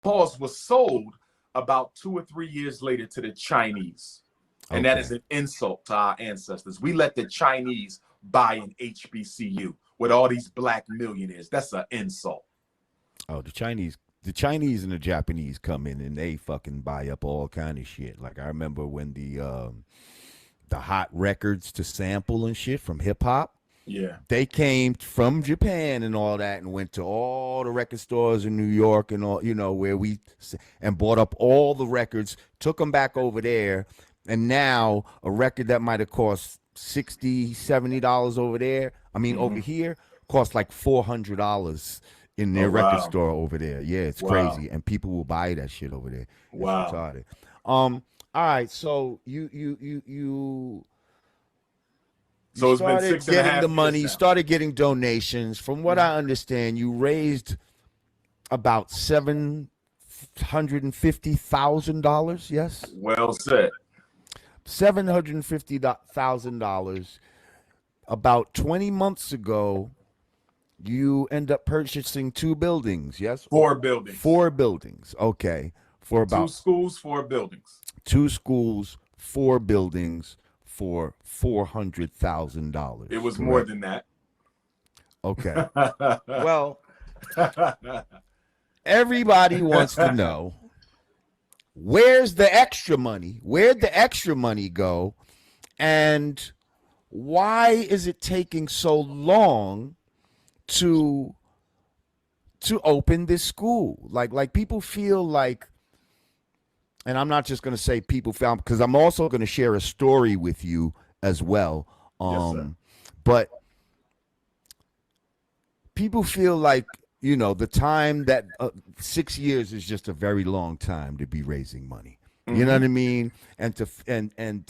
pause was sold about 2 or 3 years later to the Chinese. And that is an insult to our ancestors. We let the Chinese buy an HBCU with all these black millionaires. That's an insult. Oh, the Chinese and the Japanese come in and they fucking buy up all kind of shit. Like I remember when the hot records to sample and shit from hip hop. Yeah. They came from Japan and all that and went to all the record stores in New York and all, where and bought up all the records, took them back over there. And now a record that might have cost $60, $70 over there, over here, costs like $400 in their record store over there. Yeah, it's crazy. And people will buy that shit over there. It's retarded. All right, so you So it's been started 6.5 getting the money, years now. started getting donations. From what I understand, you raised about $750,000. Yes. Well said. $750,000. About 20 months ago, you end up purchasing 2 buildings. Yes. 4 buildings. 4 buildings. Okay. For about 2 schools, 4 buildings. 2 schools, 4 buildings. For $400,000. It was more than that. Okay. Well, everybody wants to know, where's the extra money? Where'd the extra money go? And why is it taking so long to open this school? Like people feel like, and I'm not just going to say people found, because I'm also going to share a story with you as well. Yes, sir. But people feel like, the time that 6 years is just a very long time to be raising money. You know what I mean? And to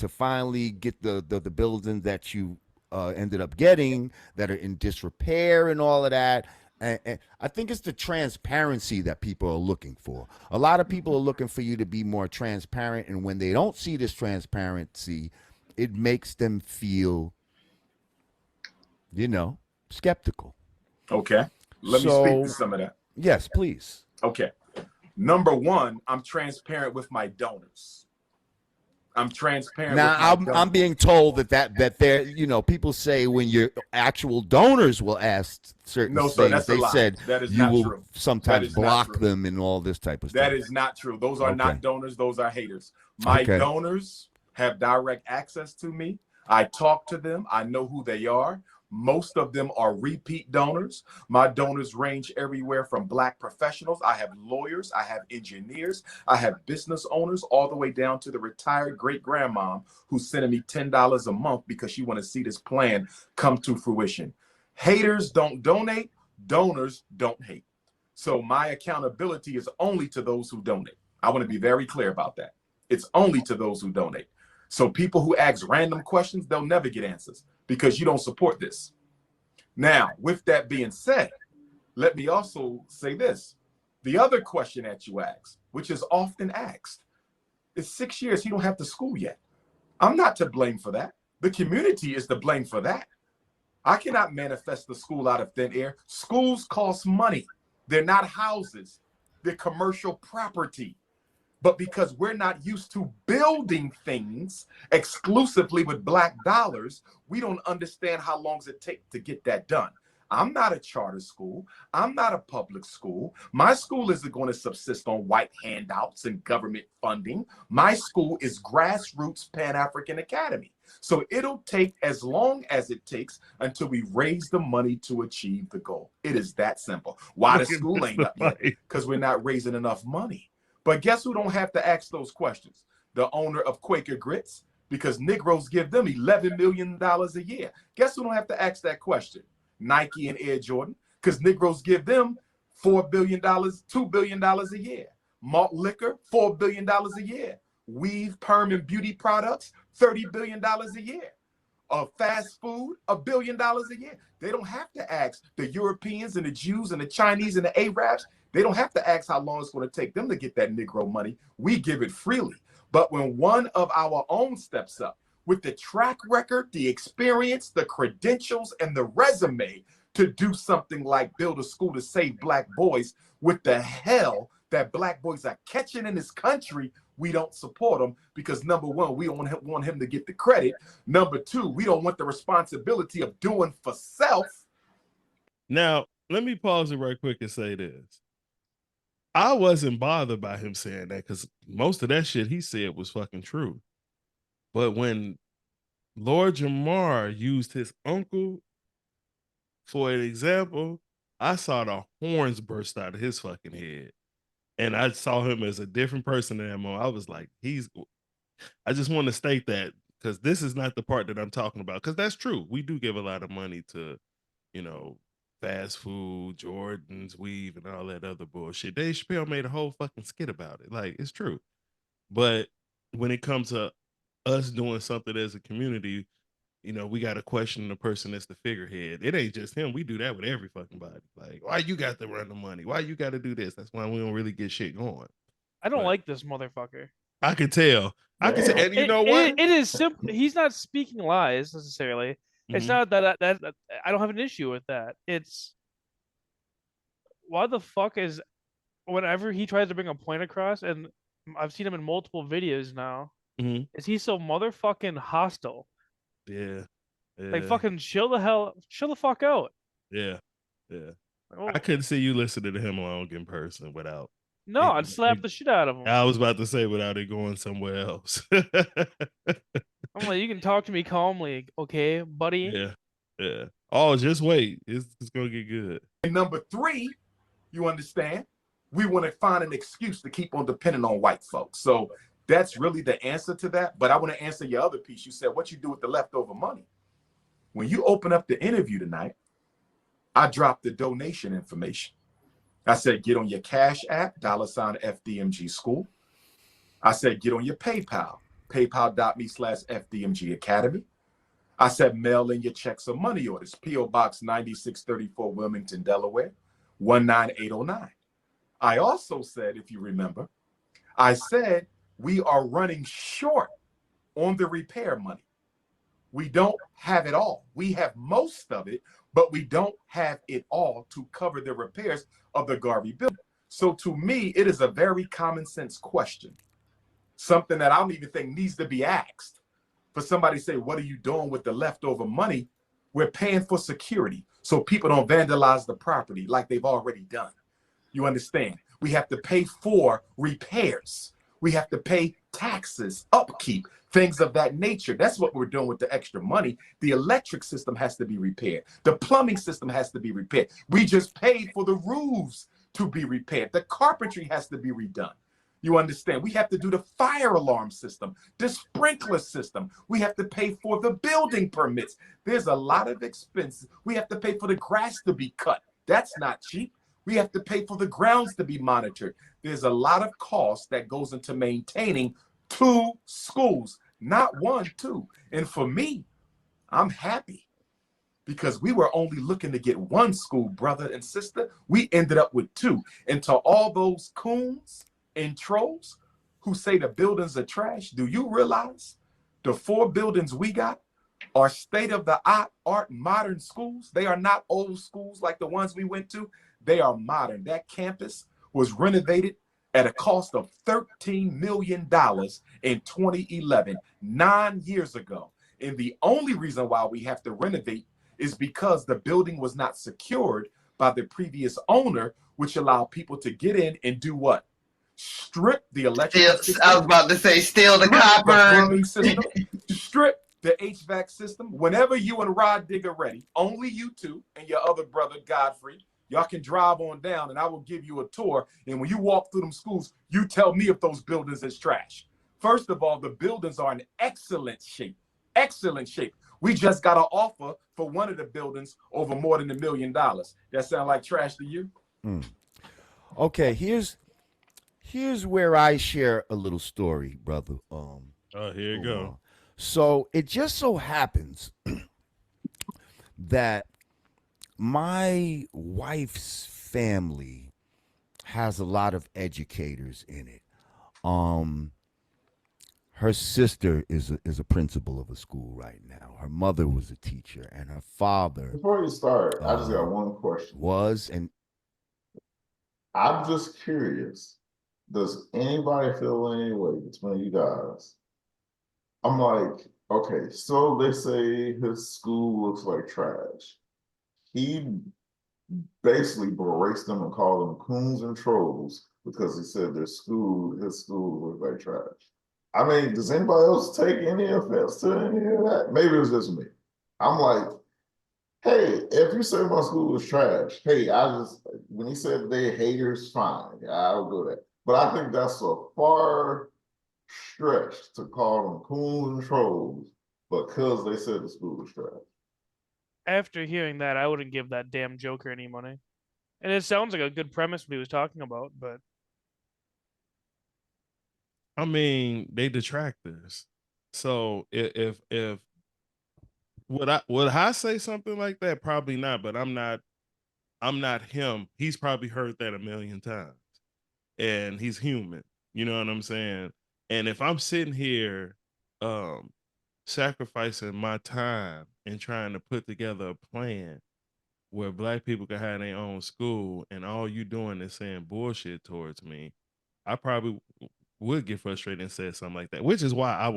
finally get the buildings that you ended up getting that are in disrepair and all of that. And I think it's the transparency that people are looking for. A lot of people are looking for you to be more transparent, and when they don't see this transparency, it makes them feel, skeptical. Okay. Let me speak to some of that. Yes, please. Okay. Number one, I'm transparent with my donors. I'm transparent. Now, I'm being told that there, people say when your actual donors will ask certain things, they said you will sometimes block them and all this type of stuff. That is not true. Those are not donors. Those are haters. My donors have direct access to me. I talk to them. I know who they are. Most of them are repeat donors. My donors range everywhere from black professionals. I have lawyers, I have engineers, I have business owners, all the way down to the retired great-grandmom who's sending me $10 a month because she want to see this plan come to fruition. Haters don't donate, donors don't hate. So my accountability is only to those who donate. I want to be very clear about that. It's only to those who donate. So people who ask random questions, they'll never get answers because you don't support this. Now, with that being said, let me also say this. The other question that you ask, which is often asked, is 6 years, he don't have the school yet. I'm not to blame for that. The community is to blame for that. I cannot manifest the school out of thin air. Schools cost money. They're not houses. They're commercial property. But because we're not used to building things exclusively with black dollars, we don't understand how long it takes to get that done. I'm not a charter school. I'm not a public school. My school isn't going to subsist on white handouts and government funding. My school is grassroots Pan-African Academy. So it'll take as long as it takes until we raise the money to achieve the goal. It is that simple. Why the school ain't up yet? Because we're not raising enough money. But guess who don't have to ask those questions? The owner of Quaker Grits, because Negroes give them $11 million a year. Guess who don't have to ask that question? Nike and Air Jordan, because Negroes give them $4 billion, $2 billion a year. Malt liquor, $4 billion a year. Weave, perm, and beauty products, $30 billion a year. Fast food, $1 billion a year. They don't have to ask the Europeans and the Jews and the Chinese and the Arabs. They don't have to ask how long it's going to take them to get that Negro money. We give it freely. But when one of our own steps up with the track record, the experience, the credentials, and the resume to do something like build a school to save black boys with the hell that black boys are catching in this country, we don't support him because number one, we don't want him to get the credit. Number two, we don't want the responsibility of doing for self. Now, let me pause it right quick and say this. I wasn't bothered by him saying that because most of that shit he said was fucking true. But when Lord Jamar used his uncle for an example, I saw the horns burst out of his fucking head. And I saw him as a different person than that moment. I was like, I just want to state that because this is not the part that I'm talking about. Because that's true. We do give a lot of money to, you know, fast food, Jordan's, weave, and all that other bullshit. Dave Chappelle made a whole fucking skit about it. Like, it's true. But when it comes to us doing something as a community, you know, we got to question the person that's the figurehead. It ain't just him. We do that with every fucking body. Like, why you got to run the money? Why you got to do this? That's why we don't really get shit going. I don't like this motherfucker. I could tell. I could tell. And you know what? It is simple. He's not speaking lies necessarily. Mm-hmm. It's not that I don't have an issue with that. It's why the fuck is whenever he tries to bring a point across, and I've seen him in multiple videos now, is he so motherfucking hostile? Yeah. Like fucking chill the fuck out. Yeah. I couldn't see you listening to him alone in person without. No, I'd slap the shit out of him. I was about to say without it going somewhere else. I'm like, you can talk to me calmly, okay, buddy? Yeah. Oh, just wait. It's gonna get good. And number three, you understand, we want to find an excuse to keep on depending on white folks. So that's really the answer to that. But I want to answer your other piece. You said, what you do with the leftover money? When you open up the interview tonight, I dropped the donation information. I said, get on your Cash App, $FDMG School. I said, get on your PayPal, paypal.me/FDMG Academy. I said, mail in your checks or money orders, P.O. Box 9634, Wilmington, Delaware, 19809. I also said, if you remember, I said, we are running short on the repair money. We don't have it all. We have most of it, but we don't have it all to cover the repairs of the Garvey building. So to me, it is a very common sense question, something that I don't even think needs to be asked. For somebody to say, what are you doing with the leftover money? We're paying for security so people don't vandalize the property like they've already done. You understand? We have to pay for repairs. We have to pay taxes, upkeep, things of that nature. That's what we're doing with the extra money. The electric system has to be repaired. The plumbing system has to be repaired. We just paid for the roofs to be repaired. The carpentry has to be redone. You understand? We have to do the fire alarm system, the sprinkler system. We have to pay for the building permits. There's a lot of expenses. We have to pay for the grass to be cut. That's not cheap. We have to pay for the grounds to be monitored. There's a lot of cost that goes into maintaining 2 schools, not 1, 2. And for me, I'm happy because we were only looking to get 1 school, brother and sister. We ended up with 2. And to all those coons and trolls who say the buildings are trash, do you realize the 4 buildings we got are state-of-the-art modern schools? They are not old schools like the ones we went to. They are modern. That campus was renovated at a cost of $13 million in 2011, 9 years ago. And the only reason why we have to renovate is because the building was not secured by the previous owner, which allowed people to get in and do what? Strip the electric system. I was about to say, steal the copper. The plumbing system, strip the HVAC system. Whenever you and Rod Dig are ready, only you two and your other brother, Godfrey, y'all can drive on down and I will give you a tour. And when you walk through them schools, you tell me if those buildings is trash. First of all, the buildings are in excellent shape. Excellent shape. We just got an offer for one of the buildings over more than $1 million. That sound like trash to you? Okay, here's where I share a little story, brother. Here you go. So it just so happens that my wife's family has a lot of educators in it. Her sister is a principal of a school right now. Her mother was a teacher, and her father. Before you start, I just got one question. And I'm just curious. does anybody feel any way between you guys? I'm like, okay, so they say his school looks like trash. He basically berates them and called them coons and trolls because he said his school looked like trash. I mean, does anybody else take any offense to any of that? Maybe it was just me. I'm like, hey, if you say my school is trash, hey, when he said they haters, fine, I'll go there. But I think that's a far stretch to call them coons and trolls because they said the school was trash. After hearing that, I wouldn't give that damn Joker any money. And it sounds like a good premise what he was talking about, but I mean, they detractors. So if would I say something like that? Probably not, but I'm not him. He's probably heard that a million times. And he's human. You know what I'm saying? And if I'm sitting here sacrificing my time and trying to put together a plan where black people can have their own school and all you doing is saying bullshit towards me, I probably would get frustrated and say something like that, which is why I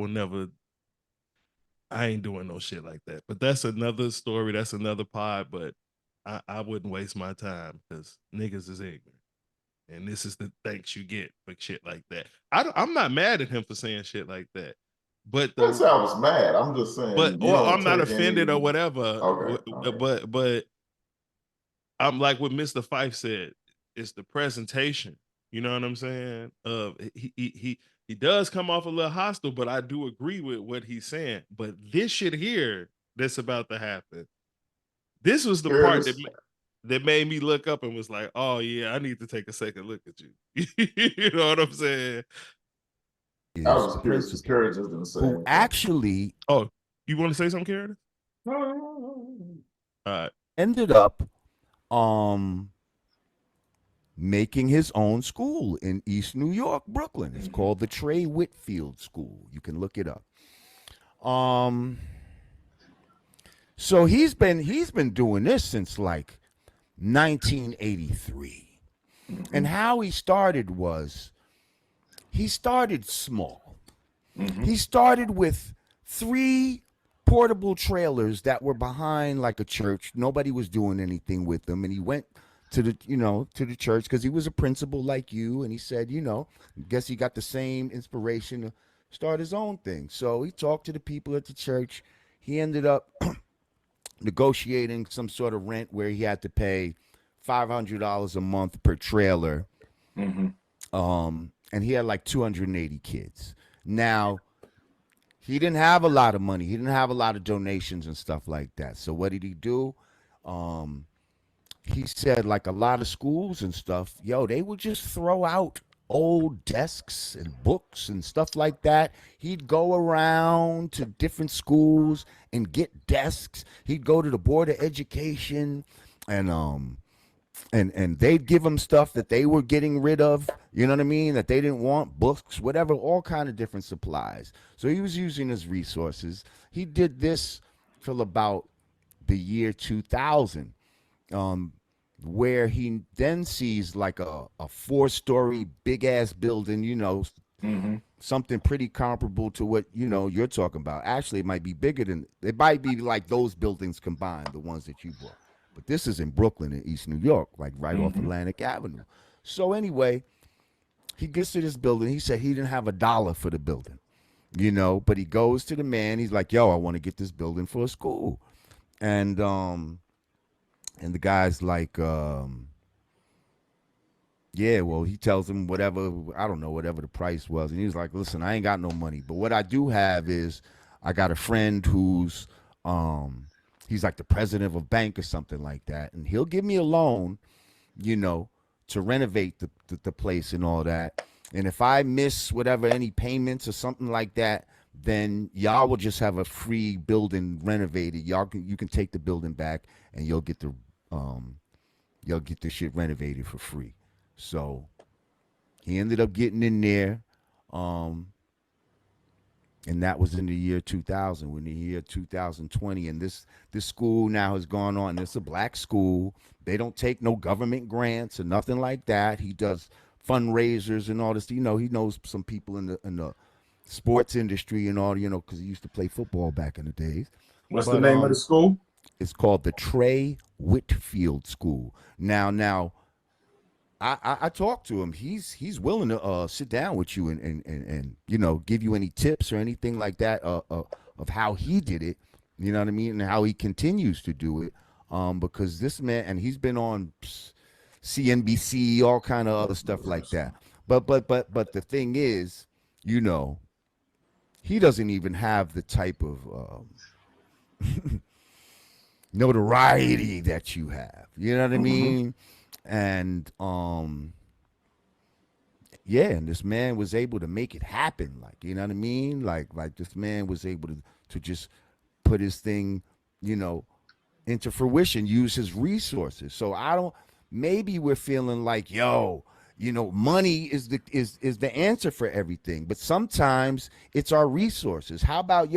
ain't doing no shit like that. But that's another story. That's another pod. But I wouldn't waste my time because niggas is ignorant. And this is the thanks you get for shit like that. I'm not mad at him for saying shit like that. But That's how I was mad. I'm just saying, you or don't I'm not take offended any... or whatever. Okay. But I'm like what Mr. Fife said. It's the presentation. You know what I'm saying? He does come off a little hostile, but I do agree with what he's saying. But this shit here that's about to happen, this was the part that made me look up and was like, oh yeah, I need to take a second look at you. You know what I'm saying? I was curious. Curious didn't say who actually you want to say something, Karen? ended up making his own school in East New York, Brooklyn. It's called the Trey Whitfield School. You can look it up. So he's been doing this since like 1983. And how he started was he started small. He started with 3 portable trailers that were behind like a church. Nobody was doing anything with them, and he went to the church because he was a principal like you, and he said, guess he got the same inspiration to start his own thing. So he talked to the people at the church. He ended up negotiating some sort of rent where he had to pay $500 a month per trailer. And he had like 280 kids. Now, he didn't have a lot of money. He didn't have a lot of donations and stuff like that. So what did he do? He said like a lot of schools and stuff, they would just throw out old desks and books and stuff like that. He'd go around to different schools and get desks. He'd go to the Board of Education and they'd give him stuff that they were getting rid of, you know what I mean, that they didn't want, books, whatever, all kind of different supplies. So he was using his resources. He did this till about the year 2000, where he then sees like a 4-story big ass building, something pretty comparable to what you're talking about. Actually, it might be bigger than, it might be like those buildings combined, the ones that you bought. But this is in Brooklyn in East New York, like right off Atlantic Avenue. So anyway, he gets to this building. He said he didn't have $1 for the building, but he goes to the man. He's like, I want to get this building for a school. And the guy's like, he tells him whatever, I don't know, whatever the price was. And he's like, listen, I ain't got no money. But what I do have is I got a friend who's, he's like the president of a bank or something like that. And he'll give me a loan, to renovate the place and all that. And if I miss any payments or something like that, then y'all will just have a free building renovated. You can take the building back and you'll get the shit renovated for free. So he ended up getting in there. And that was in the year 2000. In the year 2020, and this school now has gone on. It's a black school. They don't take no government grants or nothing like that. He does fundraisers and all this. He knows some people in the sports industry and all, because he used to play football back in the days. What's the name of the school? It's called the Trey Whitfield School. Now, I talked to him. He's willing to sit down with you and give you any tips or anything like that of how he did it. You know what I mean, and how he continues to do it. Because this man, and he's been on CNBC, all kind of other stuff like that. But the thing is, he doesn't even have the type of notoriety that you have. You know what I mean? And yeah, and this man was able to make it happen. Like, you know what I mean? Like this man was able to just put his thing, into fruition, use his resources. So maybe we're feeling like, money is the answer for everything. But sometimes it's our resources. How about,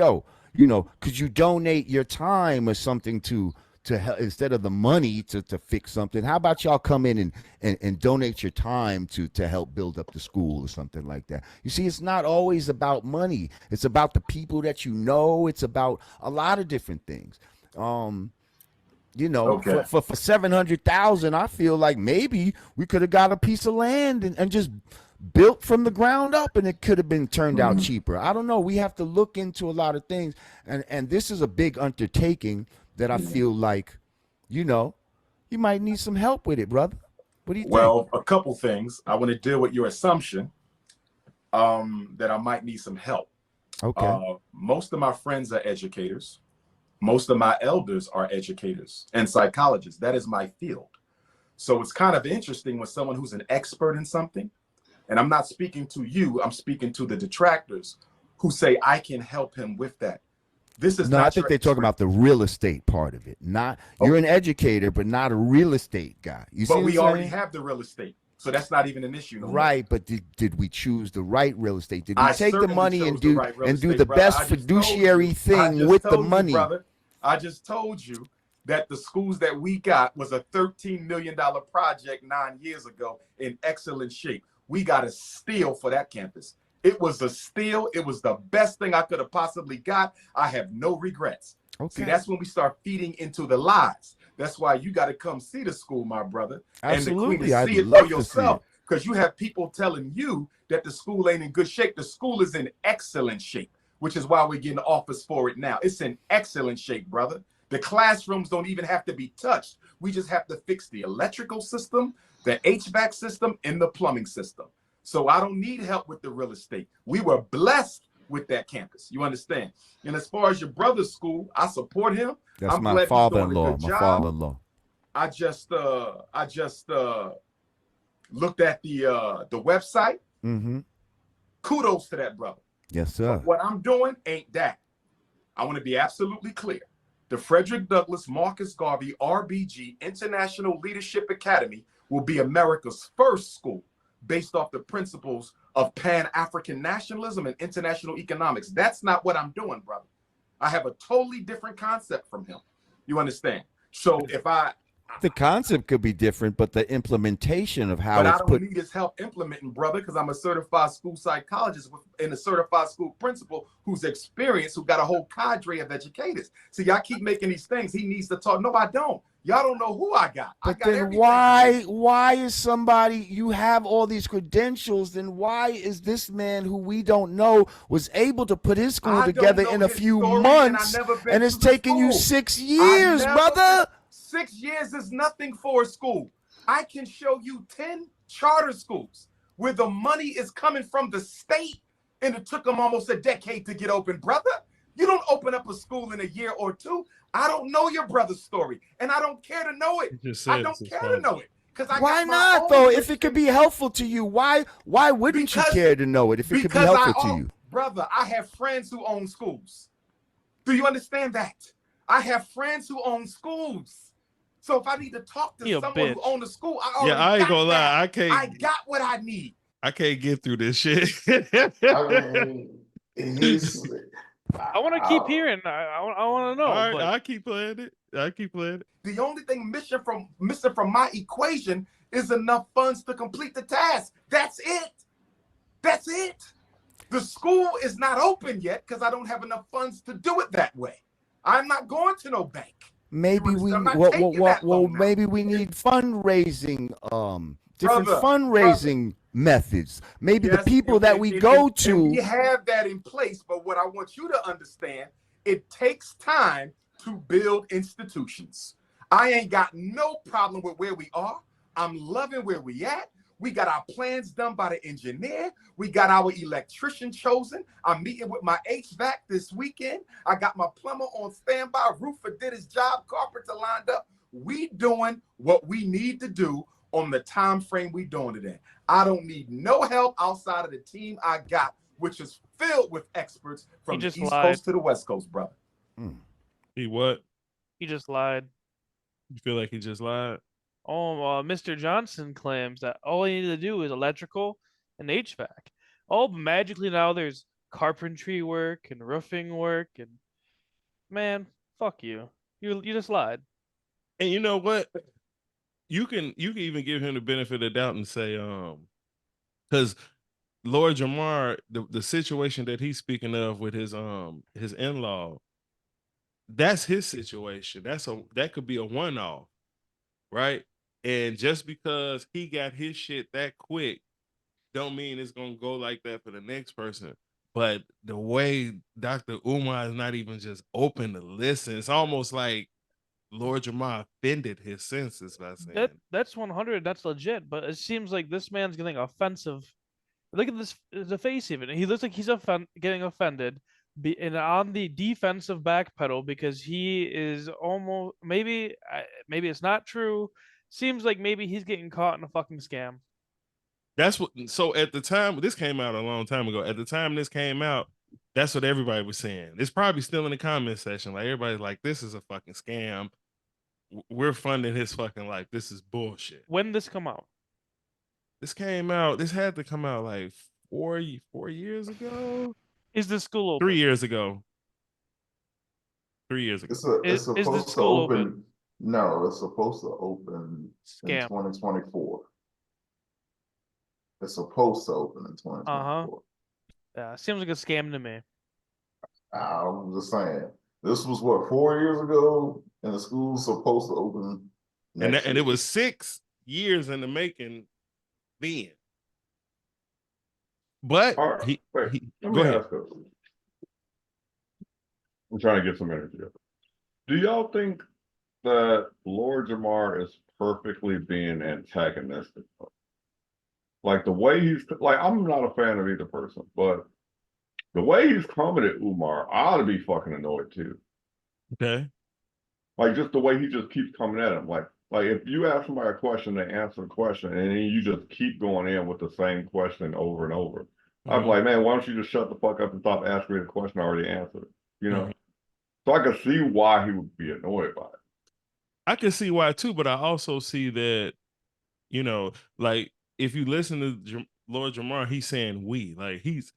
could you donate your time or something to help, instead of the money to fix something? How about y'all come in and donate your time to help build up the school or something like that? You see, it's not always about money. It's about the people that you know. It's about a lot of different things. Okay. For $700,000, I feel like maybe we could have got a piece of land and just built from the ground up, and it could have been turned out cheaper. I don't know. We have to look into a lot of things, and this is a big undertaking that I feel like, you might need some help with it, brother. What do you think? Well, a couple things. I want to deal with your assumption that I might need some help. Okay. Most of my friends are educators. Most of my elders are educators and psychologists. That is my field. So it's kind of interesting when someone who's an expert in something, and I'm not speaking to you, I'm speaking to the detractors who say I can help him with that. This is I think they're talking about the real estate part of it. You're an educator, but not a real estate guy. But we already have the real estate, so that's not even an issue. Right, but did we choose the right real estate? Did we take the money and do the brother. best fiduciary thing with the money? Brother, I just told you that the schools that we got was a $13 million project 9 years ago in excellent shape. We got a steal for that campus. It was a steal. It was the best thing I could have possibly got. I have no regrets. Okay. See, that's when we start feeding into the lies. That's why you got to come see the school, my brother. Absolutely. And see it for yourself, because you have people telling you that the school ain't in good shape. The school is in excellent shape, which is why we're getting offers for it now. It's in excellent shape, brother. The classrooms don't even have to be touched. We just have to fix the electrical system, the HVAC system, and the plumbing system. So I don't need help with the real estate. We were blessed with that campus. You understand? And as far as your brother's school, I support him. That's my father-in-law. My father-in-law. I just looked at the website. Mm-hmm. Kudos to that brother. Yes, sir. But what I'm doing ain't that. I want to be absolutely clear. The Frederick Douglass Marcus Garvey RBG International Leadership Academy will be America's first school based off the principles of Pan-African nationalism and international economics. That's not what I'm doing, brother. I have a totally different concept from him. You understand? So if the concept could be different, but the implementation of how it's put. But I don't need his help implementing, brother, because I'm a certified school psychologist and a certified school principal who's experienced, who got a whole cadre of educators. So y'all keep making these things. He needs to talk. No, I don't. Y'all don't know who I got. But then why is somebody, you have all these credentials, then why is this man who we don't know was able to put his school together in a few months, and it's taking you 6 years, brother? 6 years is nothing for a school. I can show you 10 charter schools where the money is coming from the state, and it took them almost a decade to get open, brother. You don't open up a school in a year or two. I don't know your brother's story, and I don't care to know it. I don't care to know it. Why not, though? If it could be helpful to you, why wouldn't you care to know it if it could be helpful to you? Brother, I have friends who own schools. Do you understand that? I have friends who own schools. So if I need to talk to someone who owns a school, I ain't gonna lie. I got what I need. I can't get through this shit. I mean, I want to keep hearing. I want to know. All right, I keep playing it. The only thing missing from my equation is enough funds to complete the task. That's it. That's it. The school is not open yet because I don't have enough funds to do it that way. I'm not going to no bank. Maybe we maybe we need fundraising, different Brother, fundraising methods. Maybe the people that we go to. And we have that in place, but what I want you to understand, it takes time to build institutions. I ain't got no problem with where we are. I'm loving where we at. We got our plans done by the engineer. We got our electrician chosen. I'm meeting with my HVAC this weekend. I got my plumber on standby. Roofer did his job. Carpenter lined up. We doing what we need to do on the time frame we doing it in. I don't need no help outside of the team I got, which is filled with experts from the East Coast to the West Coast, brother. He what? He just lied. You feel like he just lied? Oh, Mr. Johnson claims that all he needed to do is electrical and HVAC. Oh, magically now there's carpentry work and roofing work, and man, fuck you. You just lied. And you know what? You can even give him the benefit of the doubt and say, because Lord Jamar, the situation that he's speaking of with his in-law, that's his situation. That could be a one-off, right? And just because he got his shit that quick, don't mean it's gonna go like that for the next person. But the way Dr. Umar is not even just open to listen, it's almost like Lord Jamar offended his senses by saying that's 100. That's legit. But it seems like this man's getting offensive. Look at this, the face even. He looks like he's getting offended, and on the defensive backpedal because he is almost maybe it's not true. Seems like maybe he's getting caught in a fucking scam. That's what. So at the time, this came out a long time ago. At the time this came out, that's what everybody was saying. It's probably still in the comment section. Like everybody's like, "This is a fucking scam. We're funding his fucking life. This is bullshit." When did this come out? This came out. This had to come out like 4 years ago. Is the school open? 3 years ago. 3 years ago. It's supposed to open. No, it's supposed to open in 2024. It's supposed to open in 2024. Yeah, seems like a scam to me. I'm just saying. This was what, 4 years ago, and the school's supposed to open next year. And it was 6 years in the making then. But let me ask this. I'm trying to get some energy up. Do y'all think that Lord Jamar is perfectly being antagonistic? Like the way he's like, I'm not a fan of either person, but the way he's coming at Umar, I ought to be fucking annoyed too. Okay. Like just the way he just keeps coming at him. Like if you ask somebody a question, they answer the question, and then you just keep going in with the same question over and over. I'm like, man, why don't you just shut the fuck up and stop asking me the question I already answered? You know? So I can see why he would be annoyed by it. I can see why too, but I also see that, you know, like if you listen to Lord Jamar, he's saying we, like he's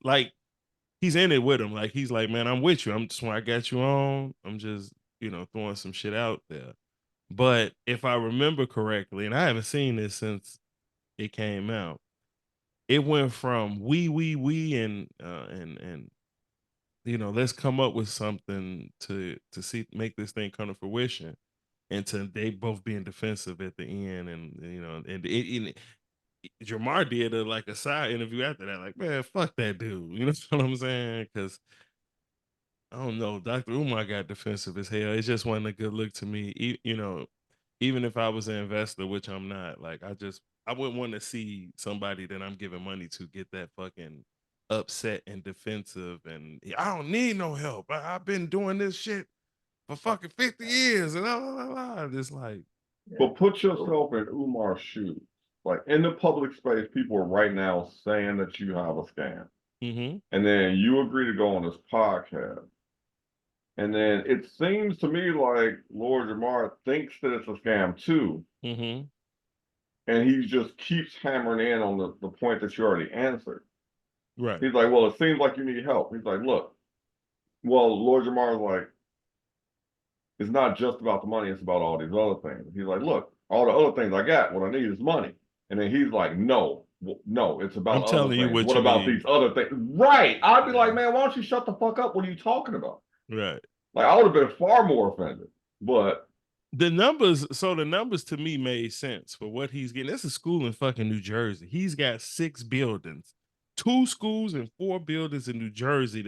like he's in it with him. Like he's like, man, I'm with you. I'm just when I got you on, I'm just, you know, throwing some shit out there. But if I remember correctly, and I haven't seen this since it came out, it went from we and you know, let's come up with something to make this thing come to fruition, and to they both being defensive at the end, and you know, and Jamar did like a side interview after that, like, man, fuck that dude, you know what I'm saying? Because I don't know, Dr. Umar got defensive as hell. It just wasn't a good look to me, you know. Even if I was an investor, which I'm not, like I wouldn't want to see somebody that I'm giving money to get that fucking upset and defensive, and I don't need no help. I've been doing this shit for fucking 50 years, and just like. But put yourself in Umar's shoes. Like in the public space, people are right now saying that you have a scam, and then you agree to go on this podcast. And then it seems to me like Lord Jamar thinks that it's a scam too. And he just keeps hammering in on the point that you already answered. Right. He's like, well, it seems like you need help. He's like, look, well, Lord Jamar is like, it's not just about the money, it's about all these other things. He's like, look, all the other things I got, what I need is money. And then he's like, no, no, it's about I'm other telling you things. what you about need. these other things? Right. I'd be like, man, why don't you shut the fuck up? What are you talking about? Right. Like, I would have been far more offended. But the numbers to me made sense for what he's getting. That's a school in fucking New Jersey. He's got 6 buildings, 2 schools and 4 buildings in New Jersey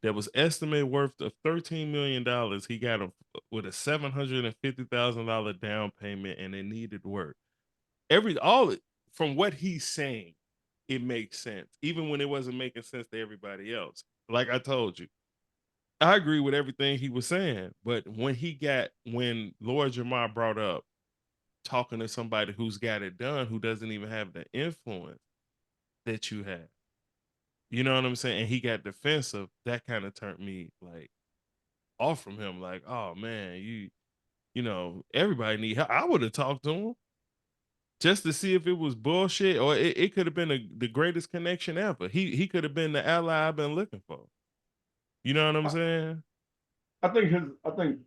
that was estimated worth of $13 million. He got them with a $750,000 down payment, and it needed work. From what he's saying, it makes sense, even when it wasn't making sense to everybody else. Like I told you, I agree with everything he was saying, but when Lord Jamar brought up talking to somebody who's got it done, who doesn't even have the influence that you have, you know what I'm saying? And he got defensive. That kind of turned me like off from him. Like, oh man, you know, everybody need help. I would have talked to him just to see if it was bullshit, or it could have been the greatest connection ever. He could have been the ally I've been looking for. You know what I'm saying? I think Dr.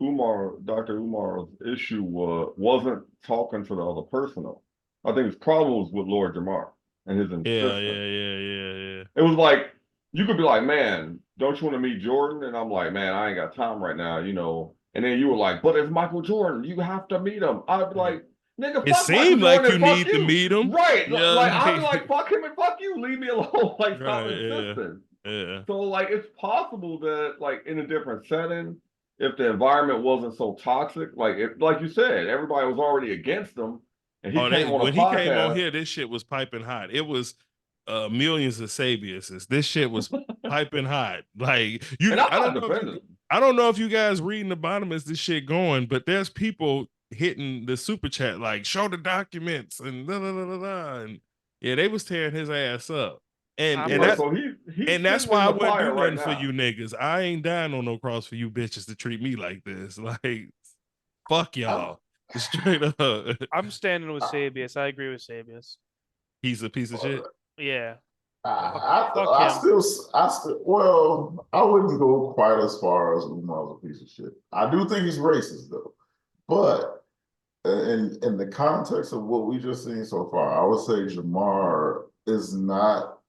Umar's issue wasn't talking to the other person though. I think his problem was with Lord Jamar and his insistence. Yeah. It was like, you could be like, man, don't you want to meet Jordan? And I'm like, man, I ain't got time right now, you know. And then you were like, but it's Michael Jordan. You have to meet him. I'd be like, nigga, it fuck Michael seemed like Jordan you and fuck need you. to meet him. Right. Yeah, Like, I'd be like, fuck him and fuck you. Leave me alone. Like, stop right, insisting. yeah. So, like, it's possible that, like, in a different setting, if the environment wasn't so toxic, like you said, everybody was already against him, and he came on a When he podcast. came on here, this shit was piping hot. It was millions of Sabiuses. This shit was piping hot. Like And I don't know if you guys reading the bottom as this shit going, but there's people hitting the super chat like show the documents and blah, blah, blah, blah, blah. And yeah, they was tearing his ass up. And that's why I wouldn't do nothing for you niggas. I ain't dying on no cross for you bitches to treat me like this. Like, fuck y'all. Straight up. I'm standing with Sabius. I agree with Sabius. He's a piece of shit. Yeah. I still, well, I wouldn't go quite as far as Umar's a piece of shit. I do think he's racist though, but in the context of what we just seen so far, I would say Jamar is not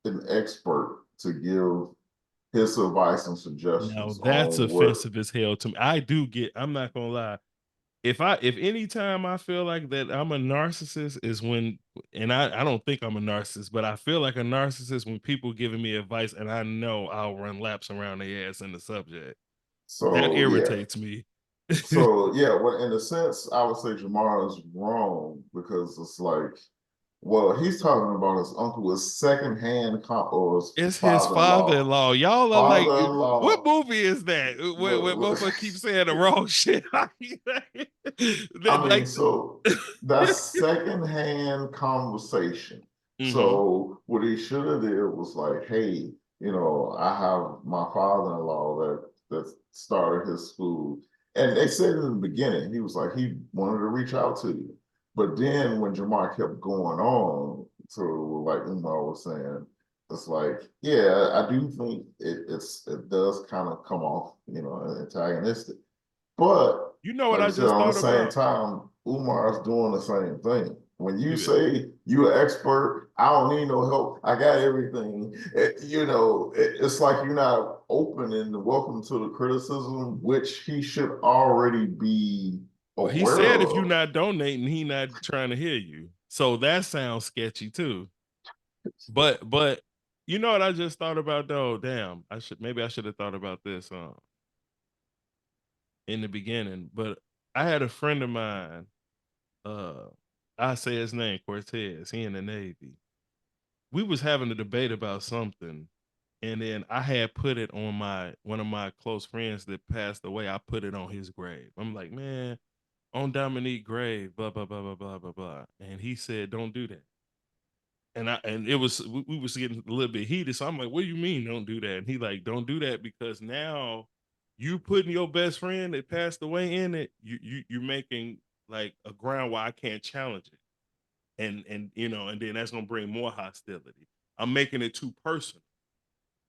an expert to give his advice and suggestions. Now that's offensive as hell to me. I'm not gonna lie. If any time I feel like that I'm a narcissist is when, and I don't think I'm a narcissist, but I feel like a narcissist when people giving me advice and I know I'll run laps around their ass in the subject. So that irritates me. So yeah, well, in a sense, I would say Jamar is wrong because it's like, well, he's talking about his uncle, his secondhand it's his father-in-law. Y'all are like, what movie is that? Where motherfucker keep saying the wrong shit. So that's secondhand conversation. So what he should have did was like, hey, you know, I have my father-in-law that started his school. And they said in the beginning, he was like, he wanted to reach out to you. But then when Jamar kept going on to like Umar was saying, it's like, yeah, I do think it does kind of come off, you know, antagonistic. But you know what I just thought about? At the same time, Umar's doing the same thing. When you say you're an expert, I don't need no help. I got everything. You know, it's like you're not open and welcome to the criticism, which he should already be aware he said of. if you're not donating, he not trying to hear you. So that sounds sketchy too. But you know what I just thought about though? Damn, I should have thought about this in the beginning. But I had a friend of mine. I say his name, Cortez. He in the Navy. We was having a debate about something, and then I had put it on one of my close friends that passed away. I put it on his grave. I'm like, man, on Dominique grave, blah blah blah blah blah blah blah. And he said, don't do that. And it was we was getting a little bit heated. So I'm like, what do you mean don't do that? And he like, don't do that because now you putting your best friend that passed away in it, you're making like a ground where I can't challenge it. And you know, and then that's gonna bring more hostility. I'm making it too personal.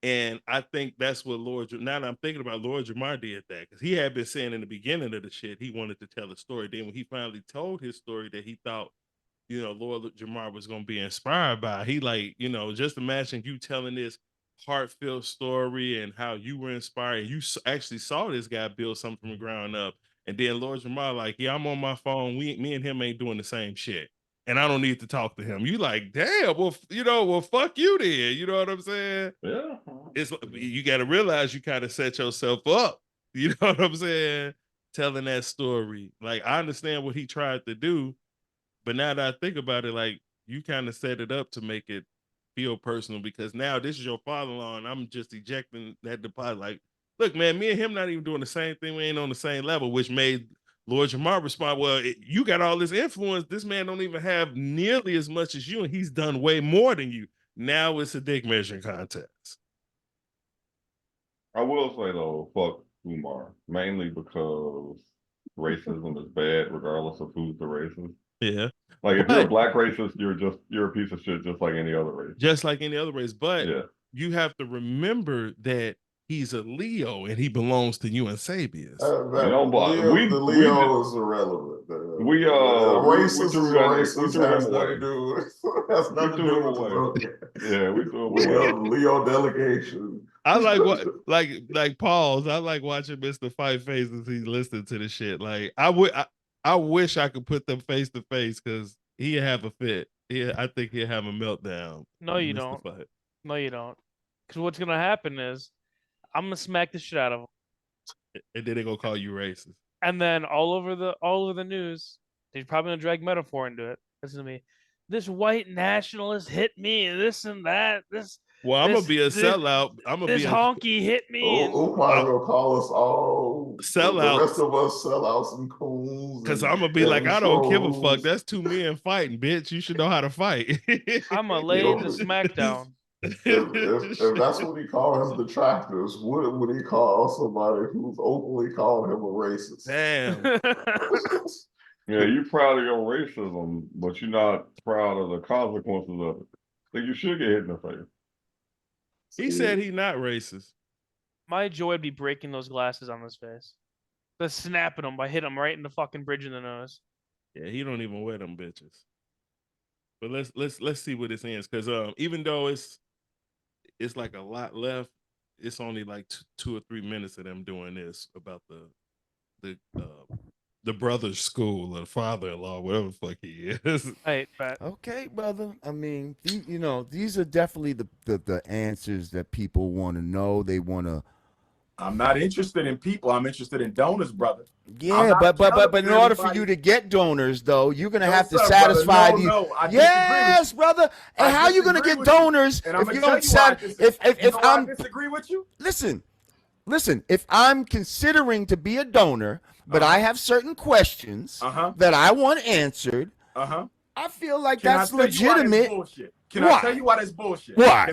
And I think that's what now that I'm thinking about, Lord Jamar did that because he had been saying in the beginning of the shit he wanted to tell a story. Then when he finally told his story that he thought, Lord Jamar was going to be inspired by, he just imagine you telling this heartfelt story and how you were inspired. You actually saw this guy build something from the ground up. And then Lord Jamar like, yeah, I'm on my phone. Me and him ain't doing the same shit. And I don't need to talk to him. You like, damn, well, fuck you then. You know what I'm saying? Yeah. You got to realize you kind of set yourself up. You know what I'm saying? Telling that story. Like, I understand what he tried to do, but now that I think about it, like, you kind of set it up to make it feel personal because now this is your father-in-law and I'm just ejecting that deposit. Like, look, man, me and him not even doing the same thing. We ain't on the same level, which made Lord Jamar respond, well, you got all this influence. This man don't even have nearly as much as you, and he's done way more than you. Now it's a dick measuring contest. I will say, though, fuck Umar, mainly because racism is bad regardless of who's the racist. Yeah. Like, if you're a black racist, you're a piece of shit just like any other race. Just like any other race. But yeah, you have to remember that he's a Leo and he belongs to you and Sabius. The Leo is irrelevant. Racist is racist. Has nothing to do with Yeah, we threw him Leo delegation. I like like pause. I like watching Mr. Fight faces. He's listening to the shit. Like I wish I could put them face to face because he'd have a fit. I think he'll have a meltdown. No, you don't. Fight. No, you don't. Because what's gonna happen is I'm gonna smack the shit out of him, and then they're gonna call you racist. And then all over the news, they're probably gonna drag metaphor into it. Listen to me. This white nationalist hit me, this and that. I'm gonna be a sellout. I'm gonna be a honky hit me. Umar gonna call us all sellouts. The rest of us sellouts and coons. Because I'm gonna be like, I don't give a fuck. That's two men fighting, bitch. You should know how to fight. I'm gonna lay the smackdown. If that's what he calls detractors, what would he call somebody who's openly calling him a racist? Damn. Yeah, you're proud of your racism, but you're not proud of the consequences of it. I think you should get hit in the face. He said he's not racist. My joy would be breaking those glasses on his face. Just snapping them by hitting him right in the fucking bridge in the nose. Yeah, he don't even wear them bitches. But let's see where this ends. Because even though it's like a lot left, it's only like 2 or 3 minutes of them doing this about the brother's school or the father-in-law, whatever the fuck he is. Right, but okay, brother. I mean, these are definitely the answers that people want to know. They want to. I'm not interested in people. I'm interested in donors, brother. Yeah, but in order for you to get donors, though, you're gonna have to satisfy these. Yes, brother. And how are you gonna get donors if you don't if I'm disagree with you? Listen. If I'm considering to be a donor, but I have certain questions that I want answered, I feel like that's legitimate. Can I tell you why that's bullshit? Why?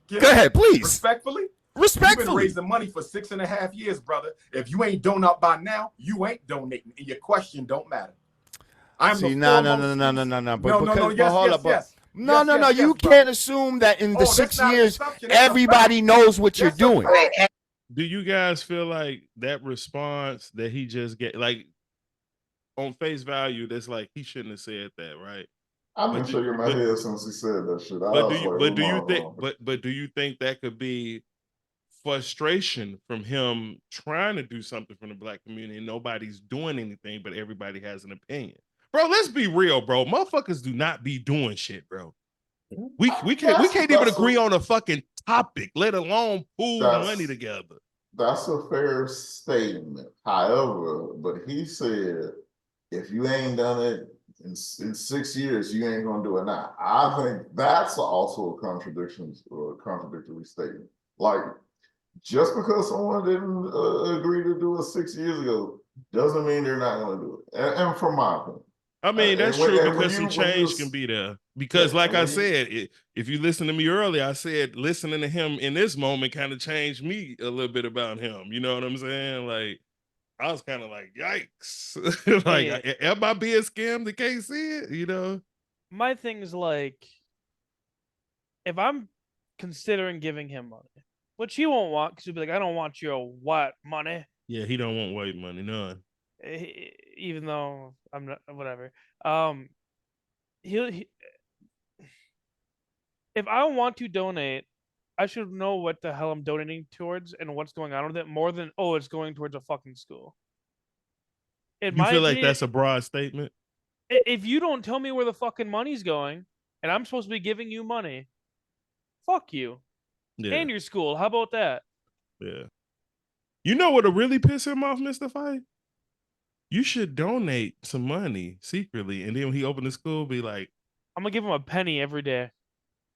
Go ahead, please. Respectfully. You've been raising money for 6.5 years, brother. If you ain't donating by now, you ain't donating, and your question don't matter. No. You can't assume that in the 6 years everybody knows what you're doing. Do you guys feel like that response that he just get, like, on face value, that's like he shouldn't have said that, right? I've been shaking my head since he said that shit. But do you think that could be frustration from him trying to do something from the black community and nobody's doing anything, but everybody has an opinion? Bro, let's be real, bro. Motherfuckers do not be doing shit, bro. We can't even agree on a fucking topic, let alone pool money together. That's a fair statement. However, but he said, if you ain't done it in 6 years, you ain't gonna do it now. I think that's also a contradictory statement. Like, just because someone didn't agree to do it 6 years ago doesn't mean they're not gonna do it. And from my opinion. I mean, that's true because some change can be there. Because like I said, if you listen to me earlier, I said listening to him in this moment kind of changed me a little bit about him. You know what I'm saying? Like, I was kind of like, yikes. Like, am I being scammed? They can't see it, you know? My thing is like, if I'm considering giving him money, Which he won't want because he'll be like, I don't want your what money. Yeah, he don't want white money, none. Even though I'm not, whatever. He if I want to donate, I should know what the hell I'm donating towards and what's going on with it more than it's going towards a fucking school. In You my feel like opinion, that's a broad statement? If you don't tell me where the fucking money's going, and I'm supposed to be giving you money, fuck you. Yeah. And your school. How about that? Yeah. You know what'll really piss him off, Mr. Fight? You should donate some money secretly, and then when he opened the school, be like, I'm gonna give him a penny every day.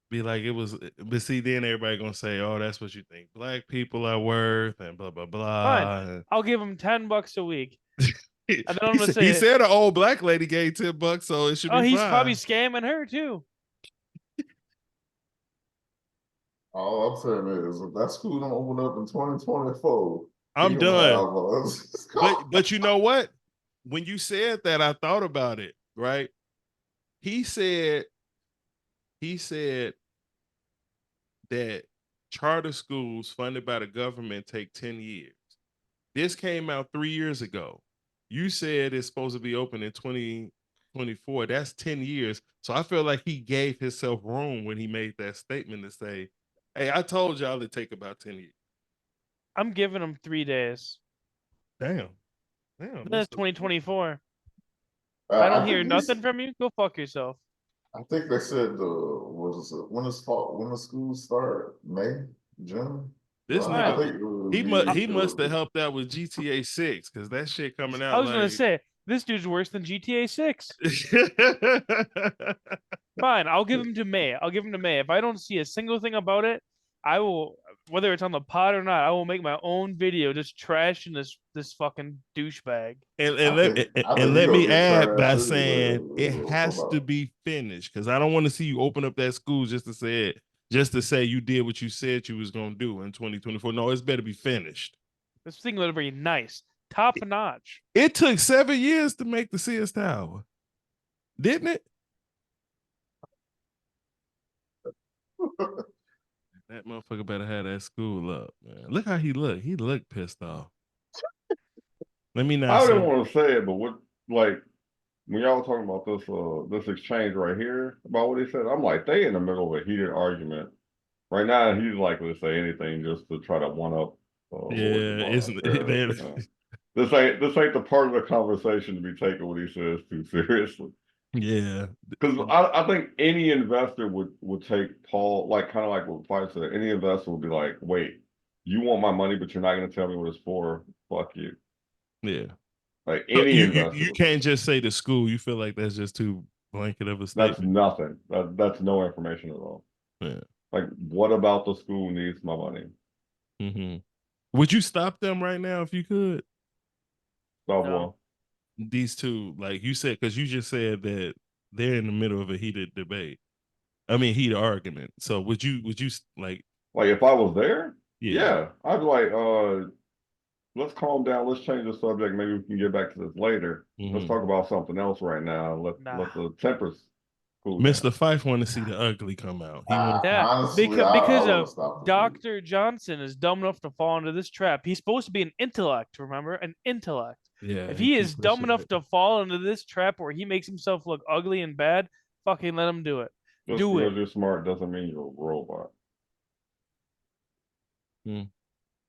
Be like, it was, but see, then everybody gonna say, oh, that's what you think black people are worth, and blah blah blah. Fine. I'll give him $10 a week. And then I'm gonna say, he said an old black lady gave $10, so it should be he's fine. probably scamming her too. All I'm saying is, if that school don't open up in 2024, I'm done. But you know what? When you said that, I thought about it. Right? He said that charter schools funded by the government take 10 years. This came out 3 years ago. You said it's supposed to be open in 2024. That's 10 years. So I feel like he gave himself room when he made that statement to say, hey, I told y'all it'd take about 10 years. I'm giving him 3 days. Damn. That's 2024. I don't hear nothing from you. Go fuck yourself. I think they said when the schools start? May, June? This nigga, he must have helped out with GTA 6 because that shit coming out. I was gonna say this dude's worse than GTA 6. Fine, I'll give him to May. If I don't see a single thing about it, I will, whether it's on the pod or not, I will make my own video just trashing this fucking douchebag. And let me add by saying it has to be finished because I don't want to see you open up that school just to say you did what you said you was gonna do in 2024. No, it's better be finished. This thing better be nice, top notch. It took 7 years to make the Sears Tower, didn't it? That motherfucker better have that school up, man. Look how he looked. He looked pissed off. Let me not. I didn't want to say it, but what, like, when y'all were talking about this exchange right here about what he said, I'm like, they in the middle of a heated argument right now. He's likely to say anything just to try to one up. Isn't it? This ain't the part of the conversation to be taking what he says too seriously. Yeah, because I think any investor would take Paul, like, kind of like what Fight said. Any investor would be like, wait, you want my money, but you're not going to tell me what it's for? Fuck you. Yeah. Like any investor. You can't just say the school. You feel like that's just too blanket of a statement. That's nothing. That's no information at all. Yeah. Like, what about the school needs my money? Mm-hmm. Would you stop them right now if you could? Stop what? These two, like you said, because you just said that they're in the middle of a heated debate. I mean, heated argument. So would you like if I was there? Yeah. I'd be like, let's calm down. Let's change the subject. Maybe we can get back to this later. Mm-hmm. Let's talk about something else right now. Let the tempers cool Mr. down. Fife want to see the ugly come out. Honestly, because of Dr. Johnson is dumb enough to fall into this trap. He's supposed to be an intellect, remember? An intellect. Yeah. If he is dumb enough to fall into this trap where he makes himself look ugly and bad, fucking let him do it. Just because you're smart doesn't mean you're a robot. Hmm.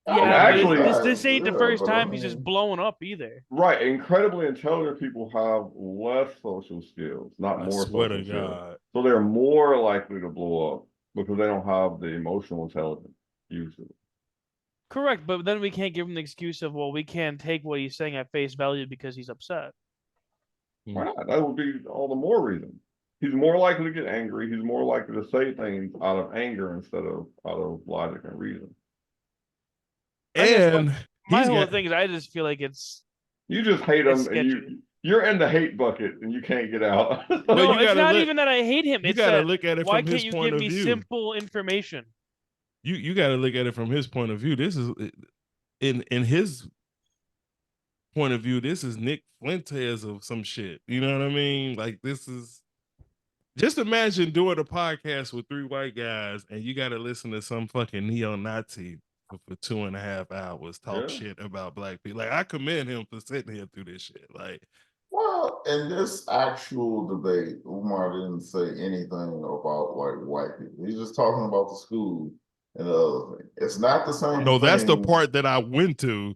Yeah, actually, this ain't the first time he's just blowing up either. Right. Incredibly intelligent people have less social skills, not more social skills. So they're more likely to blow up because they don't have the emotional intelligence usually. Correct, but then we can't give him the excuse of, well, we can't take what he's saying at face value because he's upset. Why not? That would be all the more reason. He's more likely to get angry. He's more likely to say things out of anger instead of out of logic and reason. And my whole thing is, I just feel like you just hate him, and you're in the hate bucket, and you can't get out. No, it's not even that I hate him. You got to look at it from his point of view. Why can't you give me simple information? You got to look at it from his point of view. This is in his point of view. This is Nick Fuentes of some shit. You know what I mean? Like, this is Just imagine doing a podcast with 3 white guys and you got to listen to some fucking neo-Nazi for 2.5 hours talk shit about black people. Like, I commend him for sitting here through this shit. Like, well, in this actual debate, Umar didn't say anything about like white people. He's just talking about the school and the other thing. It's not the same. No, thing. that's the part that I went to.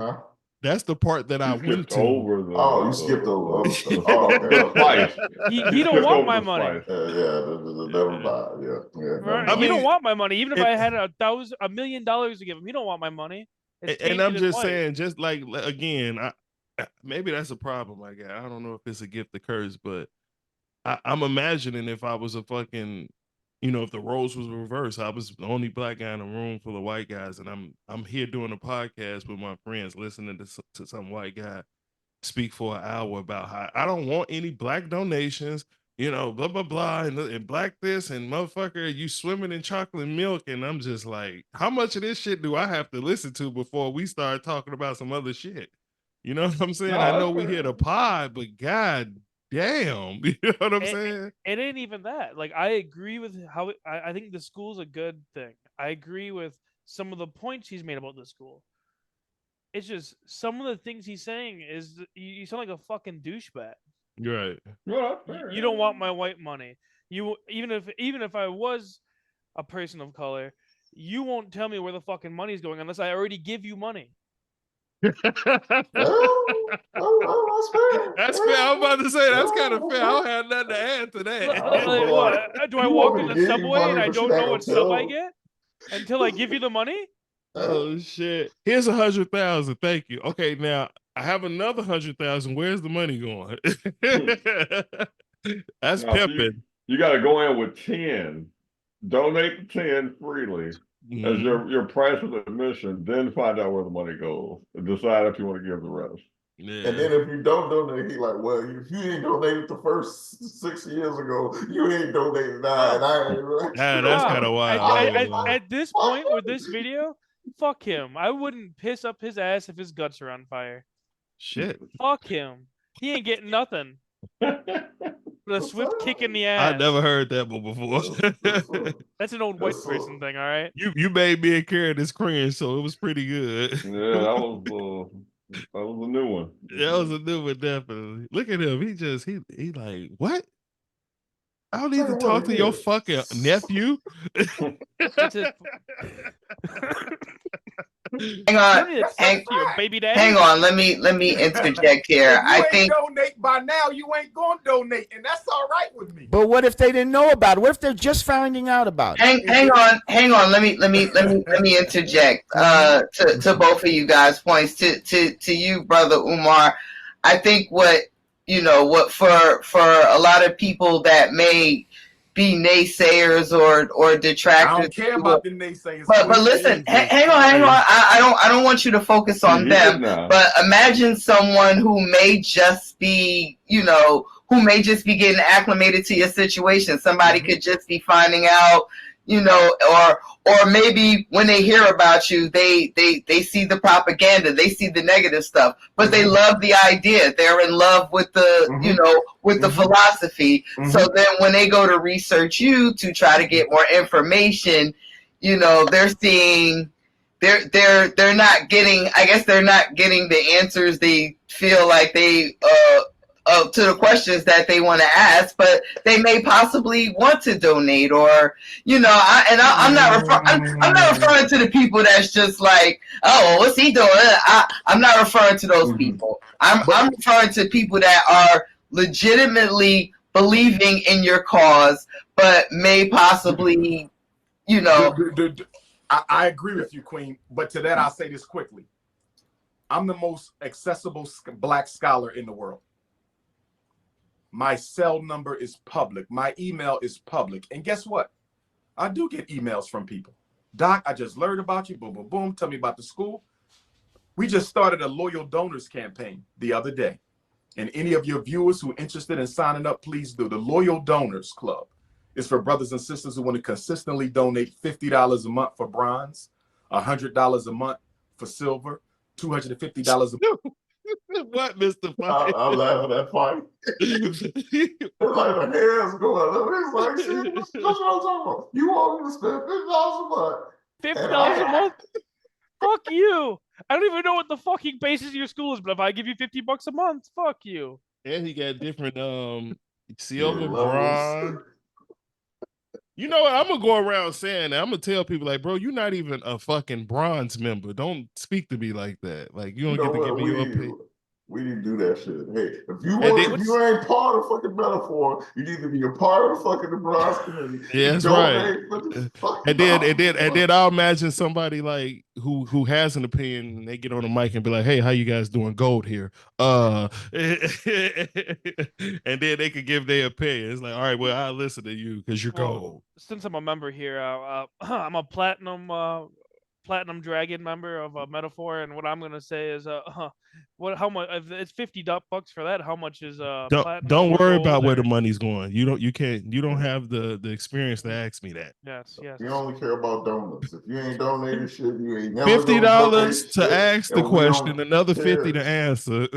Huh? That's the part that I went to. You skipped over other stuff. Oh, okay. The spice. He don't want my money. Never mind. Right? I mean, he don't want my money. Even if I had $1 million to give him, he don't want my money. And I'm just saying, just like, again, maybe that's a problem I got. I don't know if it's a gift or curse, but I'm imagining if I was a fucking, if the roles was reversed, I was the only black guy in a room full of white guys, and I'm here doing a podcast with my friends, listening to some white guy speak for an hour about how I don't want any black donations, blah blah blah, and black this and motherfucker, you swimming in chocolate milk, and I'm just like, how much of this shit do I have to listen to before we start talking about some other shit? You know what I'm saying? I know we hit a pod, but god damn, you know what I'm saying? It ain't even that. Like, I agree with how I think the school's a good thing. I agree with some of the points he's made about the school. It's just some of the things he's saying is you sound like a fucking douchebag. Right. You don't want my white money. You even if I was a person of color, you won't tell me where the fucking money's going unless I already give you money. That's fair. I'm about to say that's kind of fair. I don't have nothing to add to that. Do I walk in the subway and I don't know what sub I get until I give you the money? Oh shit! Here's 100,000. Thank you. Okay, now I have another 100,000. Where's the money going? That's pimping. You got to go in with 10. Donate the 10 freely as your price of admission. Then find out where the money goes and decide if you want to give the rest. Yeah. And then if you don't donate, he like, well, if you ain't donated the first 6 years ago, you ain't donated now. And that's kind of wild. At this point with this video, fuck him. I wouldn't piss up his ass if his guts are on fire. Shit. Fuck him. He ain't getting nothing. With a swift kick in the ass. I never heard that one before. That's an old white person thing, all right? You made me and Karen this cringe, so it was pretty good. Yeah, that was a new one. That was a new one, definitely. Look at him. He like, what? I don't need to talk to your fucking nephew. Hang on. Let me interject here. I think donate by now. You ain't gonna donate, and that's all right with me. But what if they didn't know about it? What if they're just finding out about it? Hang on. Let me interject. To both of you guys' points. To you, brother Umar. I think what for a lot of people that may be naysayers or detractors. I don't care about the naysayers. But listen, hang on. I don't want you to focus on them. But imagine someone who may just be, getting acclimated to your situation. Somebody could just be finding out, or maybe when they hear about you, they see the propaganda, they see the negative stuff, but they love the idea. They're in love with the, with the philosophy. So then when they go to research you to try to get more information, they're seeing, they're not getting, I guess they're not getting the answers they feel like they, to the questions that they want to ask, but they may possibly want to donate, or I'm not referring to the people that's just like, oh, what's he doing? I'm not referring to those people. I'm referring to people that are legitimately believing in your cause, but may possibly, I agree with you, Queen. But to that, I'll say this quickly: I'm the most accessible black scholar in the world. My cell number is public. My email is public. And guess what? I do get emails from people. Doc, I just learned about you. Boom, boom, boom. Tell me about the school. We just started a loyal donors campaign the other day. And any of your viewers who are interested in signing up, please do. The Loyal Donors Club is for brothers and sisters who want to consistently donate $50 a month for bronze, $100 a month for silver, $250 a month. What, Mr. Fight? I'm laughing at Fight. It's like the hands going up. It's like, shit, that's what I'm talking about. You want me to spend $50 a month? $50 a month? Fuck you. I don't even know what the fucking basis of your school is, but if I give you $50 a month, fuck you. And he got different silver, bronze. You know what? I'm gonna go around saying that. I'm gonna tell people like, bro, you're not even a fucking bronze member. Don't speak to me like that. Like you don't get to give me your pay. We didn't do that shit. Hey, if you ain't part of fucking Metaphor, you need to be a part of fucking the bronze community. Yeah, that's right. And then I'll imagine somebody like who has an opinion and they get on the mic and be like, hey, how you guys doing? Gold here. And then they could give their opinion. It's like, all right, well, I'll listen to you because you're gold. Since I'm a member here, I'm a platinum dragon member of Metaphor, and what I'm gonna say is how much if it's $50 for that, how much is don't worry about where the money's going. You don't have the experience to ask me that. Yes you only care about donuts. If you ain't donated shit, you ain't never $50 to ask the question, another $50 to answer.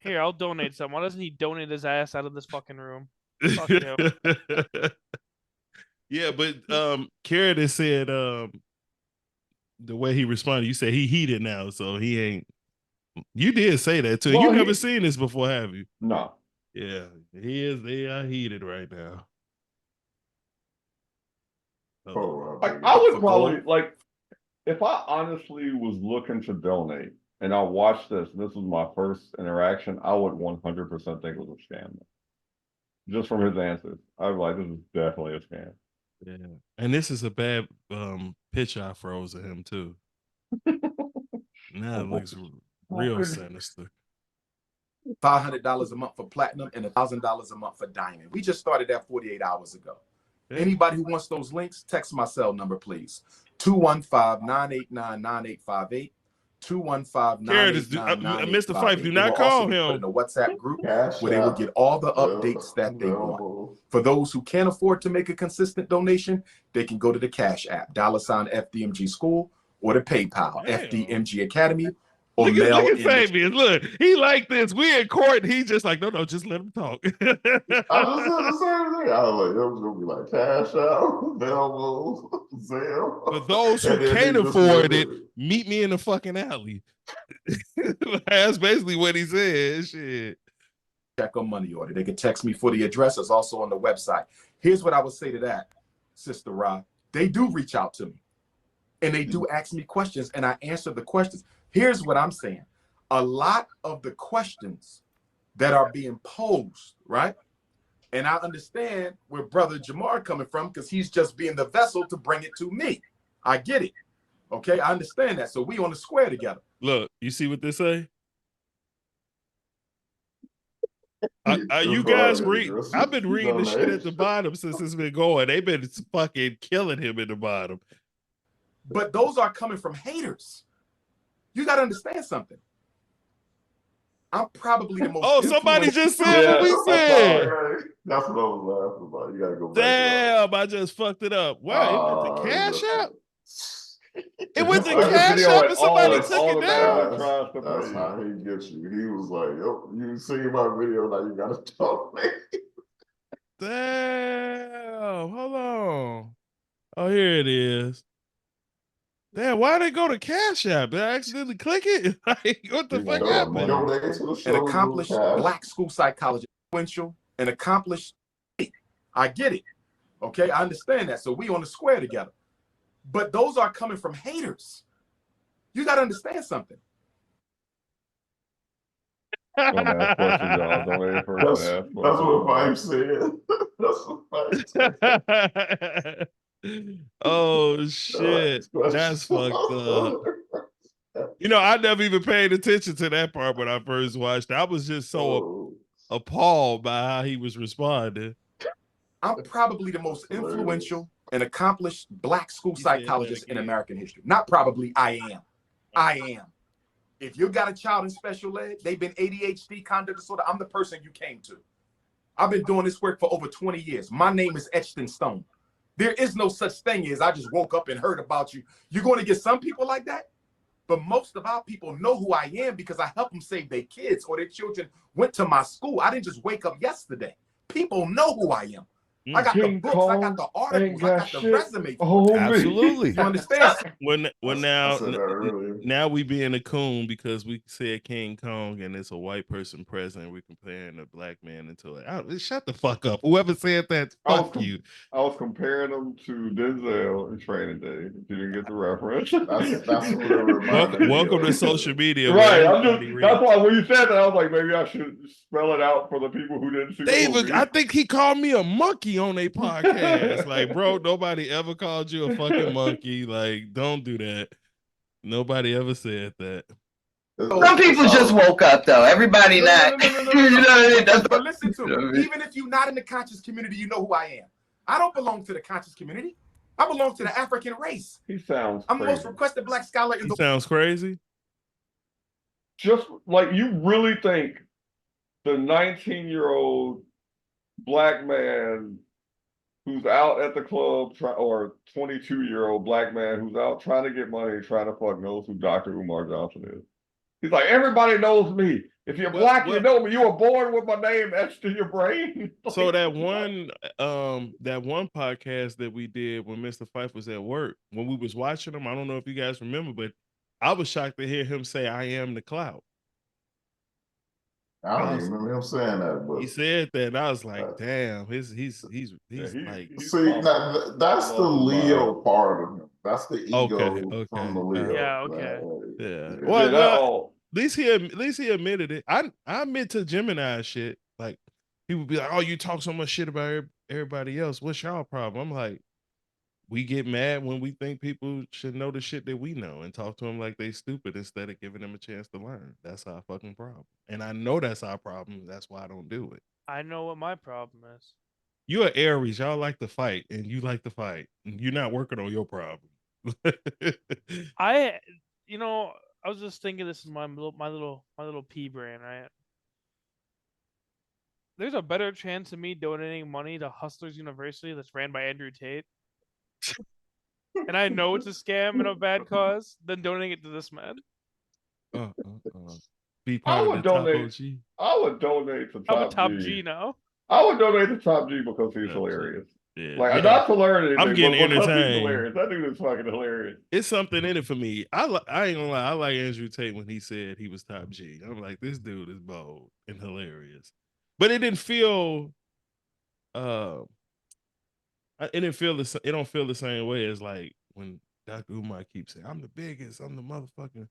Here, I'll donate some. Why doesn't he donate his ass out of this fucking room? Fuck him. Yeah, but Carrot said the way he responded, you said he heated now, so he ain't. You did say that too. Well, you never seen this before, have you? No. Yeah, they are heated right now. I would probably like if I honestly was looking to donate and I watched this, and this was my first interaction, I would 100% think it was a scam. Just from his answers, I was like, this is definitely a scam. Yeah, and this is a bad pitch I froze at him too. Now it looks real sinister. $500 a month for platinum and $1,000 a month for diamond. We just started that 48 hours ago. Yeah. Anybody who wants those links, text my cell number, please. 215-989-9858. 215-989-9858. Mr. Fife, do not call him. Put in a WhatsApp group where they will get all the updates that they want. For those who can't afford to make a consistent donation, they can go to the Cash App, $FDMG School, or the PayPal, FDMG Academy. Or look at Fabian. Look, he like this. We in court. He just like, no, just let him talk. I just said the same thing. I was like, it was gonna be like Cash Out, Venmo, Zelle. For those who can't afford it, meet me in the fucking alley. That's basically what he said. Shit. Check on money order. They can text me for the address. It's also on the website. Here's what I would say to that, Sister Ra. They do reach out to me, and they do ask me questions, and I answer the questions. Here's what I'm saying. A lot of the questions that are being posed, right? And I understand where Brother Jamar coming from because he's just being the vessel to bring it to me. I get it. Okay, I understand that. So we on the square together. Look, you see what they say? You guys read? I've been reading the shit at the bottom since it's been going. They've been fucking killing him at the bottom. But those are coming from haters. You got to understand something. I'm probably the most. Oh, somebody just said what we said. That's what I was laughing about. You got to go back. Damn, I just fucked it up. Wow, it went to Cash App? It went to Cash App and somebody took it down. That's how he gets you. He was like, yo, you see my video, now you got to talk, man. Damn, hold on. Oh, here it is. Damn, why they go to Cash App? Did I accidentally click it? Like, what the fuck happened? An accomplished black school psychologist, influential, and accomplished. I get it. Okay, I understand that. So we on the square together. But those are coming from haters. You got to understand something. Don't ask questions, y'all. Don't ask questions. That's what Vibe said. That's what Vibe said. Oh shit, that's fucked up. You know, I never even paid attention to that part when I first watched it. I was just so appalled by how he was responding. I'm probably the most influential and accomplished black school psychologist in American history. Not probably, I am. I am. If you got a child in special ed, they've been ADHD, conduct disorder, I'm the person you came to. I've been doing this work for over 20 years. My name is etched in stone. There is no such thing as I just woke up and heard about you. You're going to get some people like that? But most of our people know who I am because I help them save their kids or their children went to my school. I didn't just wake up yesterday. People know who I am. I got King the books, Kong I got the articles, I got the resume. Absolutely. You understand? Now we being a coon because we said King Kong and it's a white person president. We're comparing a black man into it. Shut the fuck up. Whoever said that, fuck you. I was comparing them to Denzel in Training Day. You didn't get the reference. That's what it reminded me Welcome of. to social media. Right. That's why when you said that, I was like, maybe I should spell it out for the people who didn't see the movie. I think he called me a monkey on a podcast. Like, bro, nobody ever called you a fucking monkey. Like, don't do that. Nobody ever said that. Some people just woke up, though. Everybody not. But listen to me. Even if you're not in the conscious community, you know who I am. I don't belong to the conscious community. I belong to the African race. He sounds I'm crazy. the most requested black scholar in the world. Sounds crazy. Just like you really think the 19-year-old black man who's out at the club or 22-year-old black man who's out trying to get money, trying to fuck knows who Dr.Umar Johnson is. He's like, everybody knows me. If you're black, you know me. You were born with my name etched in your brain. So that one podcast that we did when Mr. Fife was at work, when we was watching him, I don't know if you guys remember, but I was shocked to hear him say, "I am the clout." I don't even remember him saying that, but he said that, and I was like, "Damn, he's like." See, that's the Leo part of him. That's the ego from the Leo. Yeah, okay. Yeah. Well, at least he admitted it. I admit to Gemini shit. Like, people be like, "Oh, you talk so much shit about everybody else. What's y'all problem?" I'm like, we get mad when we think people should know the shit that we know and talk to them like they stupid instead of giving them a chance to learn. That's our fucking problem. And I know that's our problem. That's why I don't do it. I know what my problem is. You're Aries. Y'all like to fight, and you like to fight. And you're not working on your problem. I was just thinking, this is my little pea brain, right? There's a better chance of me donating money to Hustlers University that's ran by Andrew Tate, and I know it's a scam and a bad cause, than donating it to this man. Be part of the Top OG. I would donate to Top G. I'm a Top G now. I would donate to Top G because he's hilarious. Yeah, like, not to learn anything. I'm getting entertained. Hilarious. That dude is fucking hilarious. It's something in it for me. I ain't gonna lie. I like Andrew Tate when he said he was Top G. I'm like, this dude is bold and hilarious. But it didn't feel. It don't feel the same way as like when Dr.Umar keeps saying, "I'm the biggest. I'm the motherfucking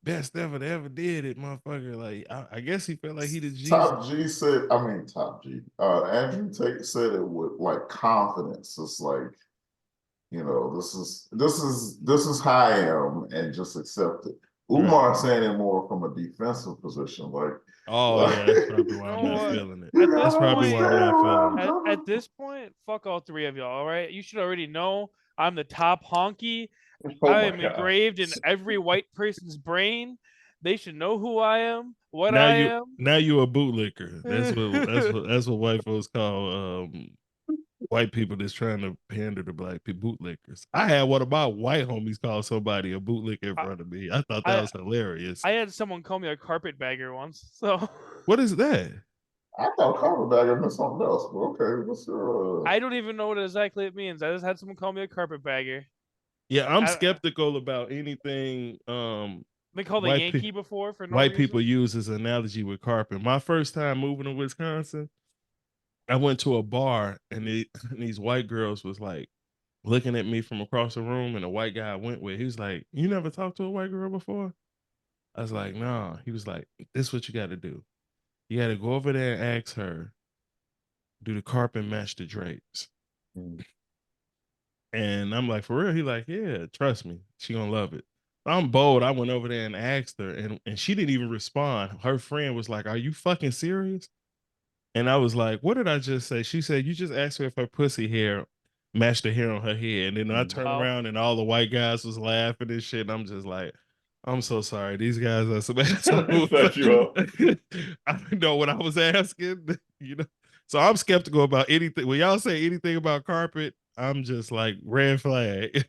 best ever that ever did it, motherfucker." Like, I guess he felt like he did. Top G said, Top G. Andrew Tate said it with like confidence. It's like, this is how I am, and just accept it. Umar saying it more from a defensive position, like. That's probably why I'm not feeling it. That's probably why I'm not feeling it. At this point, fuck all three of y'all. All right, you should already know I'm the top honky. I am engraved in every white person's brain. They should know who I am, what I am. Now you a bootlicker. That's what white folks call white people that's trying to pander to black people, bootlickers. I had one of my white homies call somebody a bootlicker in front of me. I thought that was hilarious. I had someone call me a carpetbagger once. So what is that? I thought carpetbagger meant something else, but okay. What's your, I don't even know what exactly it means. I just had someone call me a carpetbagger. Yeah, I'm skeptical about anything. They called a Yankee before for no white reason. People use this analogy with carpet. My first time moving to Wisconsin, I went to a bar and these white girls was like looking at me from across the room, and a white guy I went with, he was like, "You never talked to a white girl before?" I was like, "No." He was like, "This is what you got to do. You got to go over there and ask her, do the carpet match the drapes?" And I'm like, "For real?" He like, "Yeah, trust me. She gonna love it." I'm bold. I went over there and asked her, and she didn't even respond. Her friend was like, "Are you fucking serious?" And I was like, "What did I just say?" She said, "You just asked her if her pussy hair matched the hair on her head." And then I turned around and all the white guys was laughing and shit. And I'm just like, I'm so sorry. These guys are some assholes. Set you up. I don't know what I was asking, So I'm skeptical about anything. When y'all say anything about carpet, I'm just like, red flag.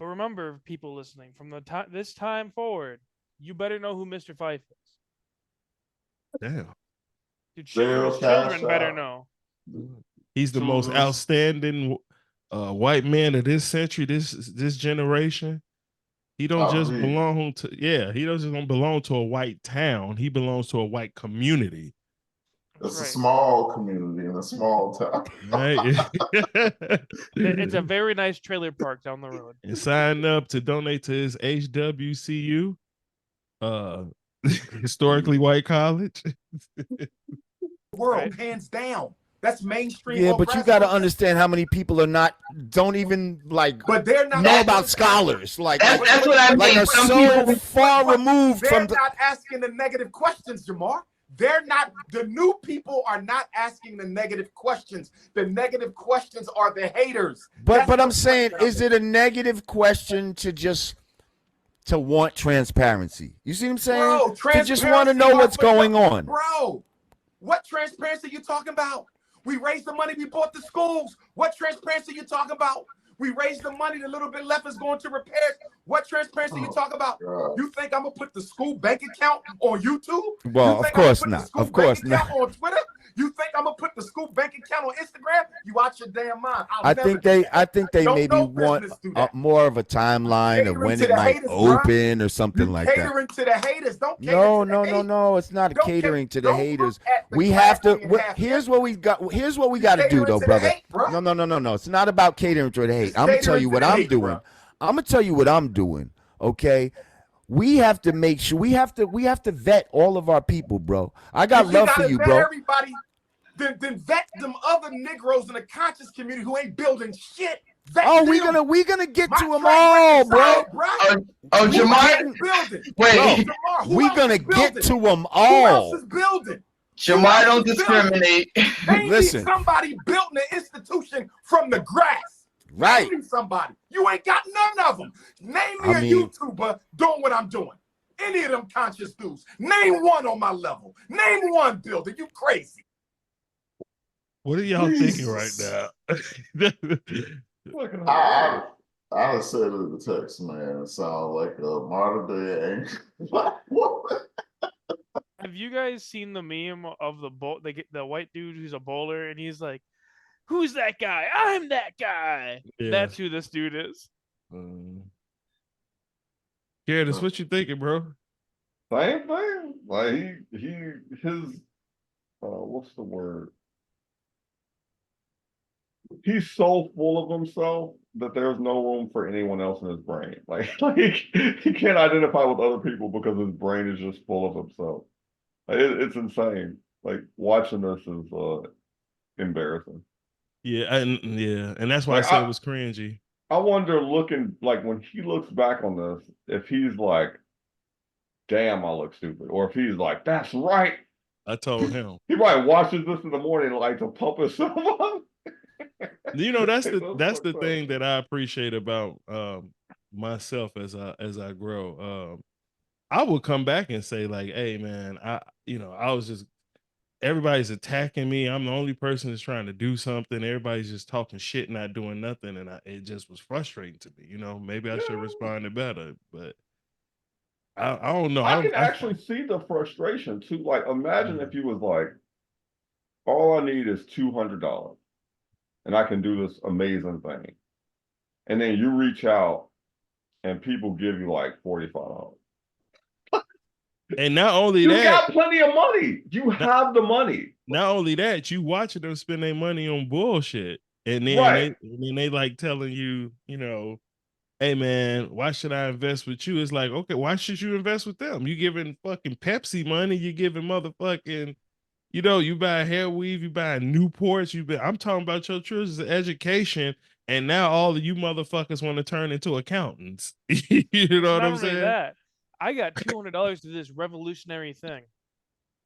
But remember, people listening, from this time forward, you better know who Mr. Fife is. Damn. Your children better know. He's the most outstanding white man of this century, this generation. He don't just belong to he doesn't belong to a white town. He belongs to a white community. It's a small community in a small town. Right. It's a very nice trailer park down the road. And sign up to donate to his HWCU, historically white college. World, hands down. That's mainstream. Yeah, but you got to understand how many people don't even but they're not know about scholars. That's what I mean. Are so far removed from. They're not asking the negative questions, Jamar. They're not. The new people are not asking the negative questions. The negative questions are the haters. But I'm saying, is it a negative question to want transparency? You see what I'm saying? Bro, to just want to know what's going on. Bro, what transparency are you talking about? We raised the money, we bought the schools. What transparency are you talking about? We raised the money, the little bit left is going to repairs. What transparency you talk about? You think I'm gonna put the school bank account on YouTube? Well, of course not. Of course not. On Twitter? You think I'm gonna put the school bank account on Instagram? You watch your damn mind. I think they maybe want more of a timeline of when it might open or something like that. Catering to the haters. Don't No. It's not catering to the haters. We have to. Here's what we got. Here's what we got to do, though, brother. No. It's not about catering to the hate. I'm gonna tell you what I'm doing. I'm gonna tell you what I'm doing. Okay. We have to make sure we have to vet all of our people, bro. I got love for you, bro. Everybody, then vet them other Negroes in the conscious community who ain't building shit. We gonna get to them all, bro. Jamar, wait. We gonna get to them all. Who else is building? Jamar, don't discriminate. Listen, somebody built an institution from the grass. Right. Name somebody. You ain't got none of them. Name me a YouTuber doing what I'm doing. Any of them conscious dudes. Name one on my level. Name one builder. You crazy. What are y'all thinking right now? I said it in the text, man. It sounds like a modern day black woman. Have you guys seen the meme of the white dude who's a bowler and he's like, "Who's that guy? I'm that guy." Yeah. That's who this dude is. Candace, what you thinking, bro? Same thing. Like his what's the word? He's so full of himself that there's no room for anyone else in his brain. Like he can't identify with other people because his brain is just full of himself. It's insane. Like watching this is embarrassing. Yeah, and that's why I said it was cringy. I wonder, looking like when he looks back on this, if he's like, "Damn, I look stupid," or if he's like, "That's right." I told him. He probably watches this in the morning like to pump himself up. You know, that's the thing that I appreciate about myself as I grow. I would come back and say like, "Hey, man, I was just." Everybody's attacking me. I'm the only person that's trying to do something. Everybody's just talking shit, not doing nothing. And it just was frustrating to me. Maybe I should have responded better, but I don't know. I can actually see the frustration too. Like, imagine if you was like, all I need is $200 and I can do this amazing thing. And then you reach out and people give you like $45. And not only you that, got plenty of money. You have the money. Not only that, you watching them spend their money on bullshit, and then they like telling you, "Hey man, why should I invest with you?" It's like, okay, why should you invest with them? You giving fucking Pepsi money, you giving motherfucking, you buy hair weave, you buy Newports, I'm talking about your children's education, and now all of you motherfuckers want to turn into accountants. You know what I'm saying? That. I got $200 to this revolutionary thing.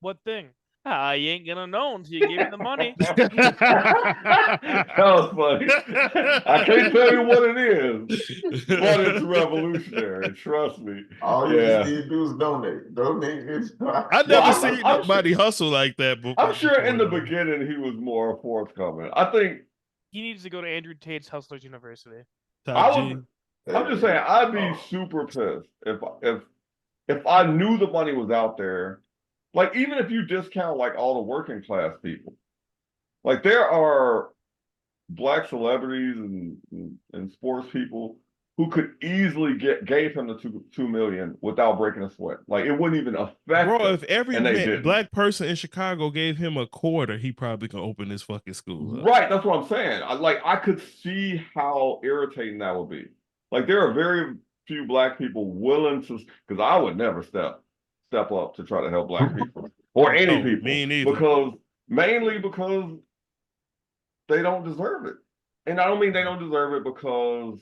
What thing? You ain't gonna know until you give me the money. That was funny. I can't tell you what it is, but it's revolutionary. Trust me. All you need to do is donate. Donate. I've never seen nobody hustle like that before. I'm sure in the beginning he was more forthcoming. I think he needs to go to Andrew Tate's Hustlers University. I'm just saying, I'd be super pissed if I knew the money was out there. Like, even if you discount like all the working class people, like there are black celebrities and sports people who could easily gave him the 2 million without breaking a sweat. Like, it wouldn't even affect Bro, them, if every black person in Chicago gave him a quarter, he probably can open his fucking school up. Right, that's what I'm saying. I could see how irritating that would be. Like, there are very few black people willing to, because I would never step up to try to help black people or any people. Me neither. Mainly because they don't deserve it. And I don't mean they don't deserve it because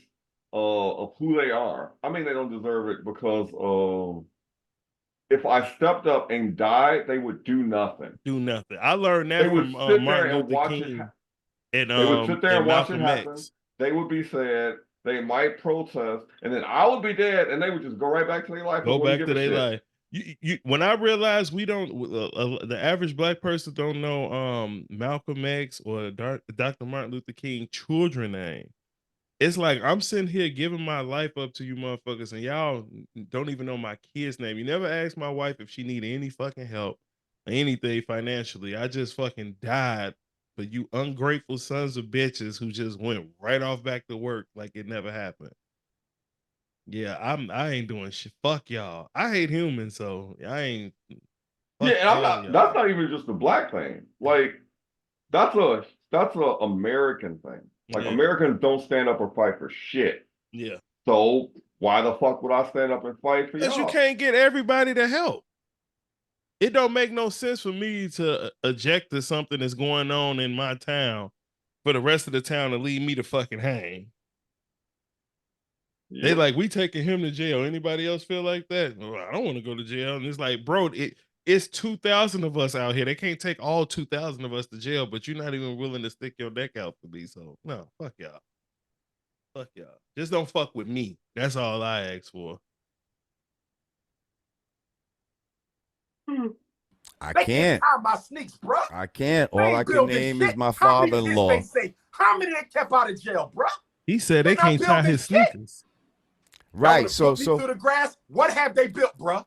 of who they are. I mean they don't deserve it because of, if I stepped up and died, they would do nothing. I learned that from Martin Luther King. They would sit there and watch it happen. They would be sad. They might protest, and then I would be dead, and they would just go right back to their life. Go back to their life. When I realized we don't, the average black person don't know Malcolm X or Dr. Martin Luther King children name. It's like I'm sitting here giving my life up to you motherfuckers, and y'all don't even know my kid's name. You never asked my wife if she needed any fucking help or anything financially. I just fucking died for you ungrateful sons of bitches who just went right off back to work like it never happened. Yeah, I ain't doing shit. Fuck y'all. I hate humans, so I ain't. Yeah, and I'm not. That's not even just a black thing. Like, that's a American thing. Like, Americans don't stand up or fight for shit. Yeah. So why the fuck would I stand up and fight for y'all? Because you can't get everybody to help. It don't make no sense for me to object to something that's going on in my town for the rest of the town to leave me to fucking hang. Yeah. They like, we taking him to jail. Anybody else feel like that? Well, I don't want to go to jail. And it's like, bro, it's 2,000 of us out here. They can't take all 2,000 of us to jail, but you're not even willing to stick your neck out for me. So no, fuck y'all. Fuck y'all. Just don't fuck with me. That's all I ask for. I can't. Tie my sneaks, bro. I can't. All I can name is my father-in-law. How many they kept out of jail, bro? He said they can't tie his sneakers. Right. So through the grass. What have they built, bro?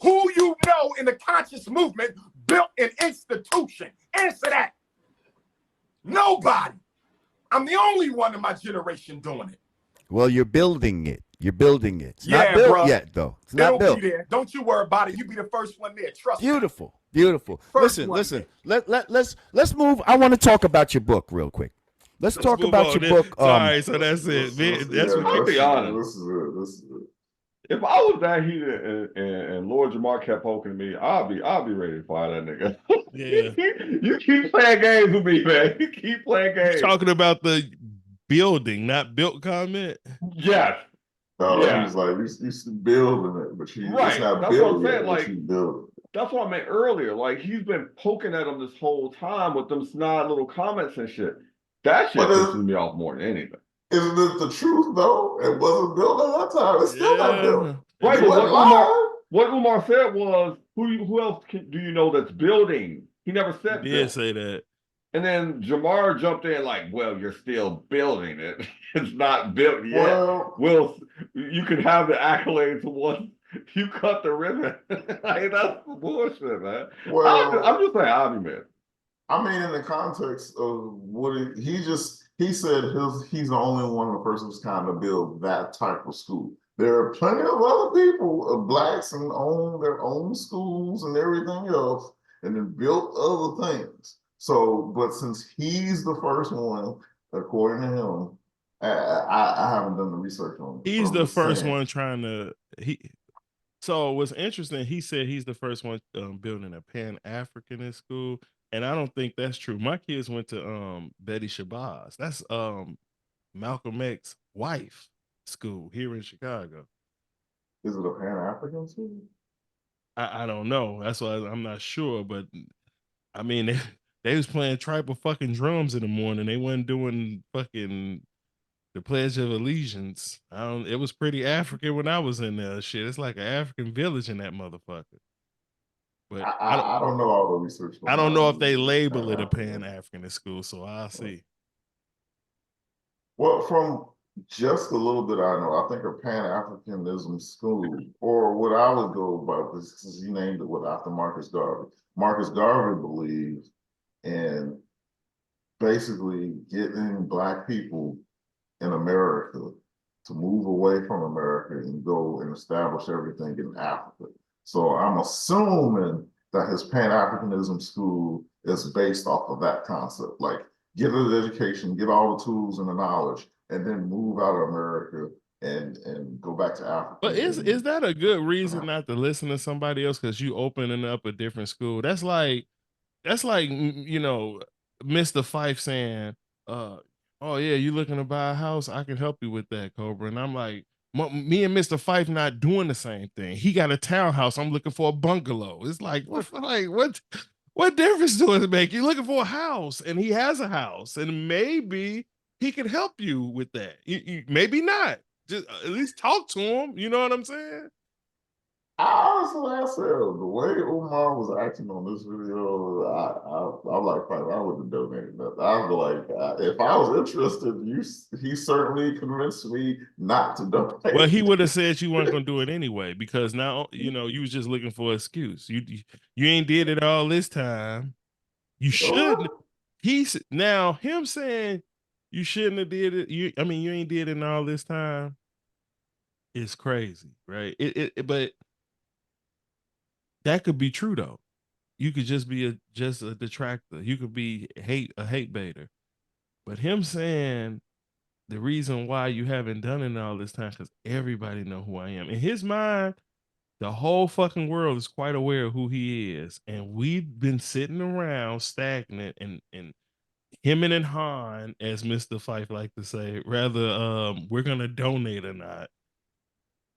Who you know in the conscious movement built an institution? Answer that. Nobody. I'm the only one in my generation doing it. Well, you're building it. You're building it. It's not built yet, though. It's not built. Be there. Don't you worry about it. You be the first one there. Trust me. Beautiful. Listen. Let's move. I want to talk about your book real quick. Let's talk about your book. Sorry, so that's it. That's what I'll be honest. This is it. If I was that heated and Lord Jamar kept poking me, I'll be ready to fire that nigga. Yeah. You keep playing games with me, man. You keep playing games. You're talking about the building, not built comment. Yes. No, yeah. He was like, you building it, but you right. It's not that's built what I'm saying. Yet, like, you building it. That's what I meant earlier. Like, he's been poking at him this whole time with them snide little comments and shit. That shit pisses me off more than anything. Isn't it the truth though? It wasn't built at that time. It's still not built. Right, but what Umar said was, who else do you know that's building? He never said He did say that. And then Jamar jumped in like, well, you're still building it. It's not built yet. Well, you can have the accolades once you cut the ribbon. Like, that's bullshit, man. Well, I'm just saying, I'll be mad. I mean, in the context of what he said he's the only one of the persons kind of build that type of school. There are plenty of other people, blacks, and own their own schools and everything else, and then built other things. So, but since he's the first one, according to him, I haven't done the research on it. He's the first one trying to So what's interesting, he said he's the first one building a Pan-Africanist school. And I don't think that's true. My kids went to Betty Shabazz. That's Malcolm X's wife school here in Chicago. Is it a Pan-African school? I don't know. That's why I'm not sure. But I mean, they was playing tribal fucking drums in the morning. They wasn't doing fucking the Pledge of Allegiance. It was pretty African when I was in there. Shit, it's like an African village in that motherfucker. But I don't know all the research. I don't know if they label it a Pan-Africanist school, so I'll see. Well, from Just a little bit I know. I think a Pan-Africanism school, or what I would go by, because he named it after Marcus Garvey. Marcus Garvey believed in basically getting Black people in America to move away from America and go and establish everything in Africa. So I'm assuming that his Pan-Africanism school is based off of that concept. Like, get an education, get all the tools and the knowledge, and then move out of America and go back to Africa. But is that a good reason not to listen to somebody else because you opening up a different school? That's like you know, Mr. Fife saying, oh yeah, you looking to buy a house? I can help you with that, Cobra. And I'm like, me and Mr. Fife not doing the same thing. He got a townhouse. I'm looking for a bungalow. It's like, what difference does it make? You're looking for a house, and he has a house, and maybe he can help you with that. Maybe not. Just at least talk to him. You know what I'm saying? Honestly, I said the way Umar was acting on this video, I'm like, I wouldn't donate nothing. I was like, if I was interested, he certainly convinced me not to donate. Well, he would have said you weren't gonna do it anyway because now you know you was just looking for an excuse. You ain't did it all this time. You shouldn't. He's now him saying you shouldn't have did it. You ain't did it all this time. It's crazy, right? But that could be true though. You could just be just a detractor. You could be a hate baiter. But him saying the reason why you haven't done it all this time because everybody know who I am. In his mind, the whole fucking world is quite aware of who he is, and we've been sitting around stagnant and him and Han, as Mr. Fife like to say, rather we're gonna donate or not.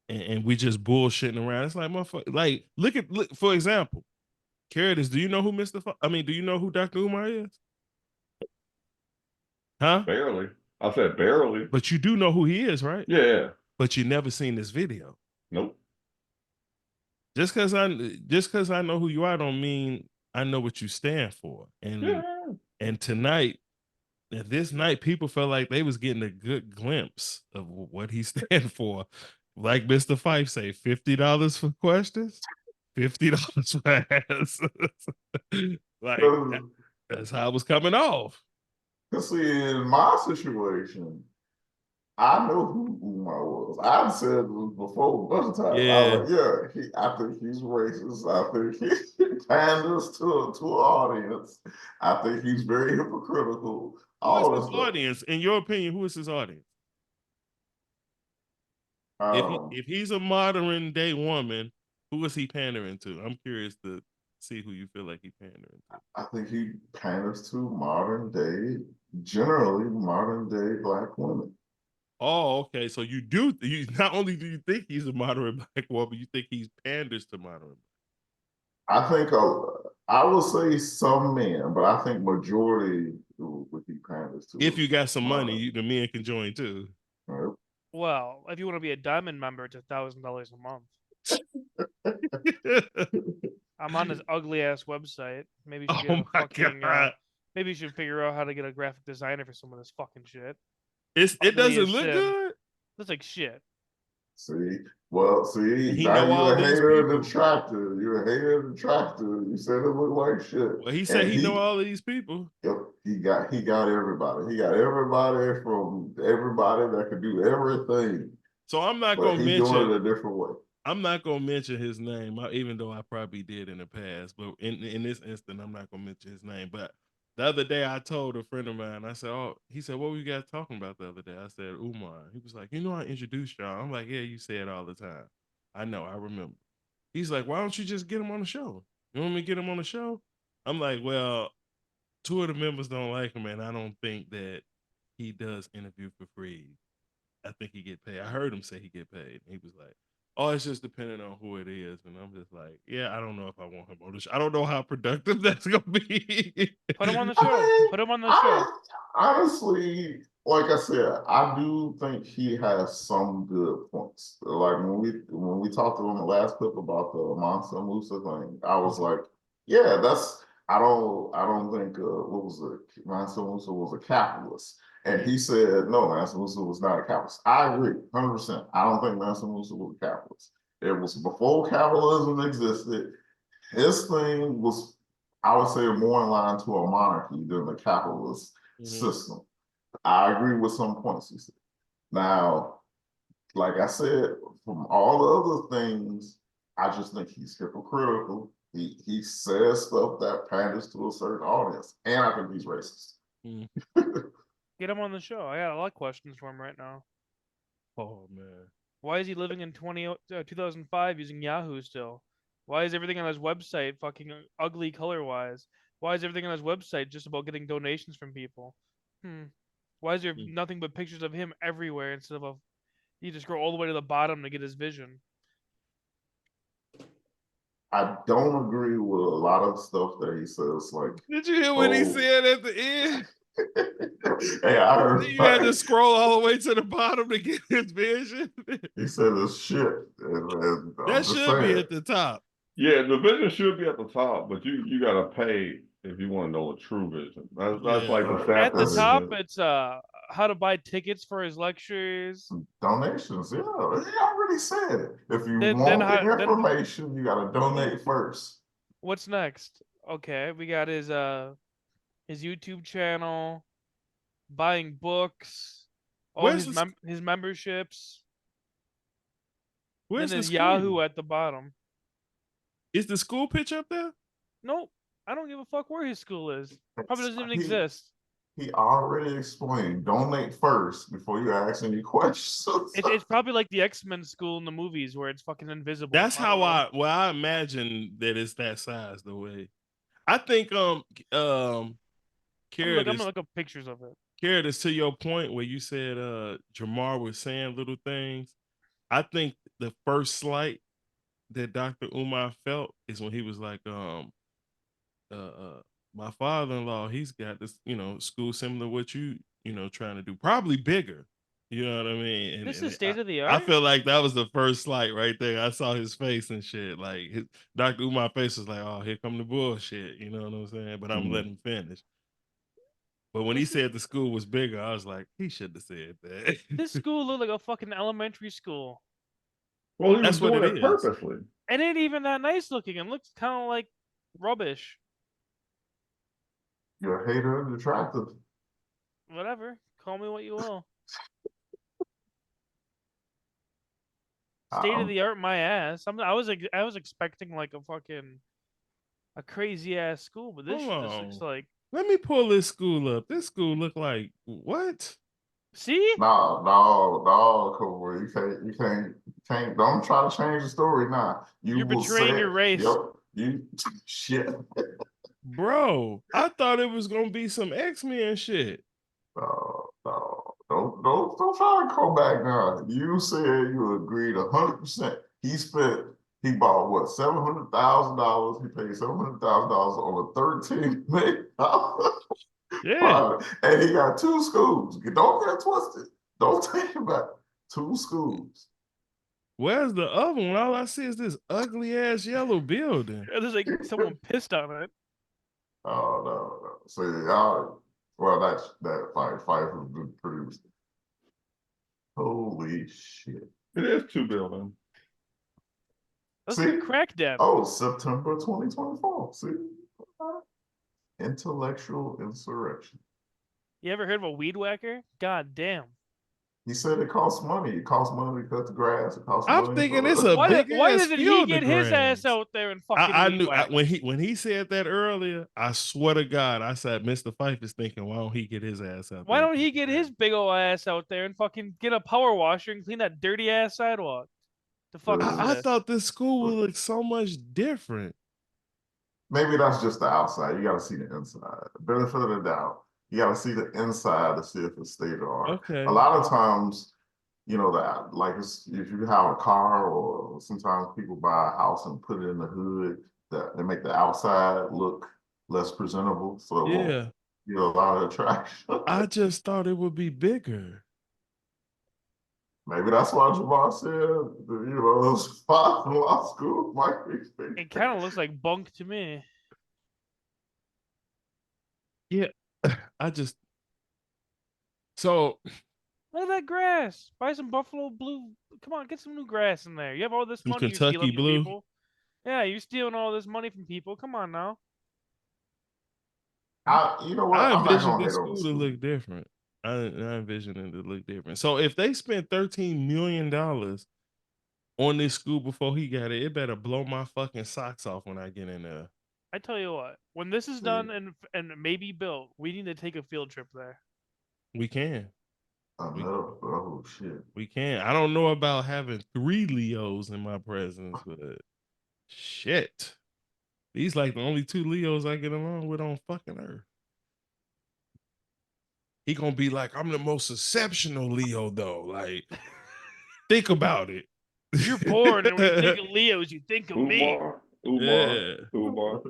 And we just bullshitting around. It's like motherfucker. Like, look for example, Caritas, do you know who do you know who Dr. Umar is? Huh? Barely. I said barely. But you do know who he is, right? Yeah. But you never seen this video. Nope. Just because I know who you are don't mean I know what you stand for. And tonight, this night, people felt like they was getting a good glimpse of what he stand for. Like Mr. Fife say, $50 for questions, $50 for answers. Like that's how it was coming off. See, in my situation, I know who Umar was. I've said before a bunch of times. Yeah. I was like, I think he's racist. I think he panders to an audience. I think he's very hypocritical. Who is his audience? In your opinion, who is his audience? If he's a modern day woman, who is he pandering to? I'm curious to see who you feel like he pandering to. I think he panders to generally modern day Black women. Oh, okay. So you not only do you think he's a moderate Black woman, you think he panders to moderate. I think I would say some men, but I think majority would be panders to. If you got some money, the men can join too. Right. Well, if you want to be a diamond member, it's $1,000 a month. I'm on this ugly ass website. Maybe you should maybe you should figure out how to get a graphic designer for some of this fucking shit. It doesn't look good. Looks like shit. See, now you're a hater and detractor. You're a hater and detractor. You said it looked like shit. Well, he said he know all of these people. Yep, he got everybody. He got everybody that could do everything. So I'm not gonna mention doing it a different way. I'm not gonna mention his name, even though I probably did in the past. But in this instant, I'm not gonna mention his name. But the other day, I told a friend of mine, I said, "Oh," he said, "What were you guys talking about the other day?" I said, "Umar." He was like, I introduced y'all." I'm like, "Yeah, you say it all the time." I know, I remember. He's like, "Why don't you just get him on the show? You want me to get him on the show?" I'm like, "Well, 2 of the members don't like him, and I don't think that he does interview for free. I think he get paid." I heard him say he get paid. He was like, "Oh, it's just depending on who it is." And I'm just like, yeah, I don't know if I want him on the show. I don't know how productive that's gonna be. Put him on the show. Put him on the show. Honestly, like I said, I do think he has some good points. Like when we talked to him in the last clip about the Mansa Musa thing, I was like, yeah, I don't think what was it? Mansa Musa was a capitalist. And he said, no, Mansa Musa was not a capitalist. I agree, 100%. I don't think Mansa Musa was a capitalist. It was before capitalism existed. His thing was, I would say, more in line to a monarchy than the capitalist system. I agree with some points he said. Now, like I said, from all the other things, I just think he's hypocritical. He says stuff that panders to a certain audience, and I think he's racist. Get him on the show. I got a lot of questions for him right now. Oh man, why is he living in 2005 using Yahoo still? Why is everything on his website fucking ugly color-wise? Why is everything on his website just about getting donations from people? Why is there nothing but pictures of him everywhere instead of you just scroll all the way to the bottom to get his vision? I don't agree with a lot of stuff that he says. Like, did you hear what he said at the end? Hey, I heard you had to scroll all the way to the bottom to get his vision. He said it's shit. That should be at the top. Yeah, the vision should be at the top, but you gotta pay if you want to know the true vision. That's like the at the top. It's how to buy tickets for his lectures. Donations, yeah. He already said it. If you want the information, you gotta donate first. What's next? Okay, we got his YouTube channel, buying books, all his memberships. Where's then his Yahoo at the bottom? Is the school pitch up there? Nope. I don't give a fuck where his school is. Probably doesn't even exist. He already explained. Donate first before you ask any questions. It's probably like the X-Men school in the movies where it's fucking invisible. That's how I imagine that it's that size. The way I think I'm gonna look up pictures of it. Carrot, to your point where you said Jamar was saying little things. I think the first slight that Dr.Umar felt is when he was like, my father-in-law, he's got this, school similar to what you trying to do, probably bigger. You know what I mean? And, this is state of the art. I feel like that was the first slight right there. I saw his face and shit. Like Dr. Umar's face was like, oh, here come the bullshit. You know what I'm saying? But I'm letting him finish. But when he said the school was bigger, I was like, he should have said that. This school looked like a fucking elementary school. Well, he was doing it purposely. It ain't even that nice looking. It looks kind of like rubbish. You're a hater and attractive. Whatever. Call me what you will. State of the art, my ass. I was expecting like a crazy ass school, but this shit just looks like. Let me pull this school up. This school look like what? See? No, Cobra. You can't. Don't try to change the story now. You're betraying your race. Yep. Shit. Bro, I thought it was gonna be some X-Men shit. No. Don't try to come back now. You said you agreed 100%. He bought what, $700,000. He paid $700,000 over $13 million. Yeah. And he got 2 schools. Don't get twisted. Don't take it back. 2 schools. Where's the other one? All I see is this ugly ass yellow building. There's like someone pissed on it. Oh no. So well, that fight has been produced. Holy shit! It is 2 buildings. That's a crack den. Oh, September 2024. See, intellectual insurrection. You ever heard of a weed whacker? God damn. He said it costs money. It costs money to cut the grass. It costs I'm money thinking it's a big ass. Why didn't he get his ass out there and fucking? I knew when he said that earlier. I swear to God, I said Mr. Fife is thinking, why don't he get his ass out? Why don't he get his big old ass out there and fucking get a power washer and clean that dirty ass sidewalk? The fuck I thought this school would look so much different. Maybe that's just the outside. You got to see the inside. Benefit of the doubt. You got to see the inside to see if it's state of the art. Okay. A lot of times, that like if you have a car, or sometimes people buy a house and put it in the hood, that they make the outside look less presentable. So yeah, a lot of attraction. I just thought it would be bigger. Maybe that's why Jamar said, those spots in law school might be big. It kind of looks like bunk to me. Yeah, So look at that grass. Buy some Buffalo Blue. Come on, get some new grass in there. You have all this some money you're Kentucky stealing from Blue. people. Yeah, you're stealing all this money from people. Come on now. You know what? I I'm not envisioned gonna this hate on the school to school. look different. I envisioned it to look different. So if they spent $13 million on this school before he got it, it better blow my fucking socks off when I get in there. I tell you what, when this is done and maybe built, we need to take a field trip there. We can. Oh shit. We can. I don't know about having 3 Leos in my presence, but shit. These like the only 2 Leos I get along with on fucking earth. He gonna be like, I'm the most exceptional Leo though. Like, think about it. You're born, and when you think of Leos, you think of me. Yeah. Umar.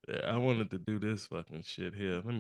Yeah, I wanted to do this fucking shit here. Let me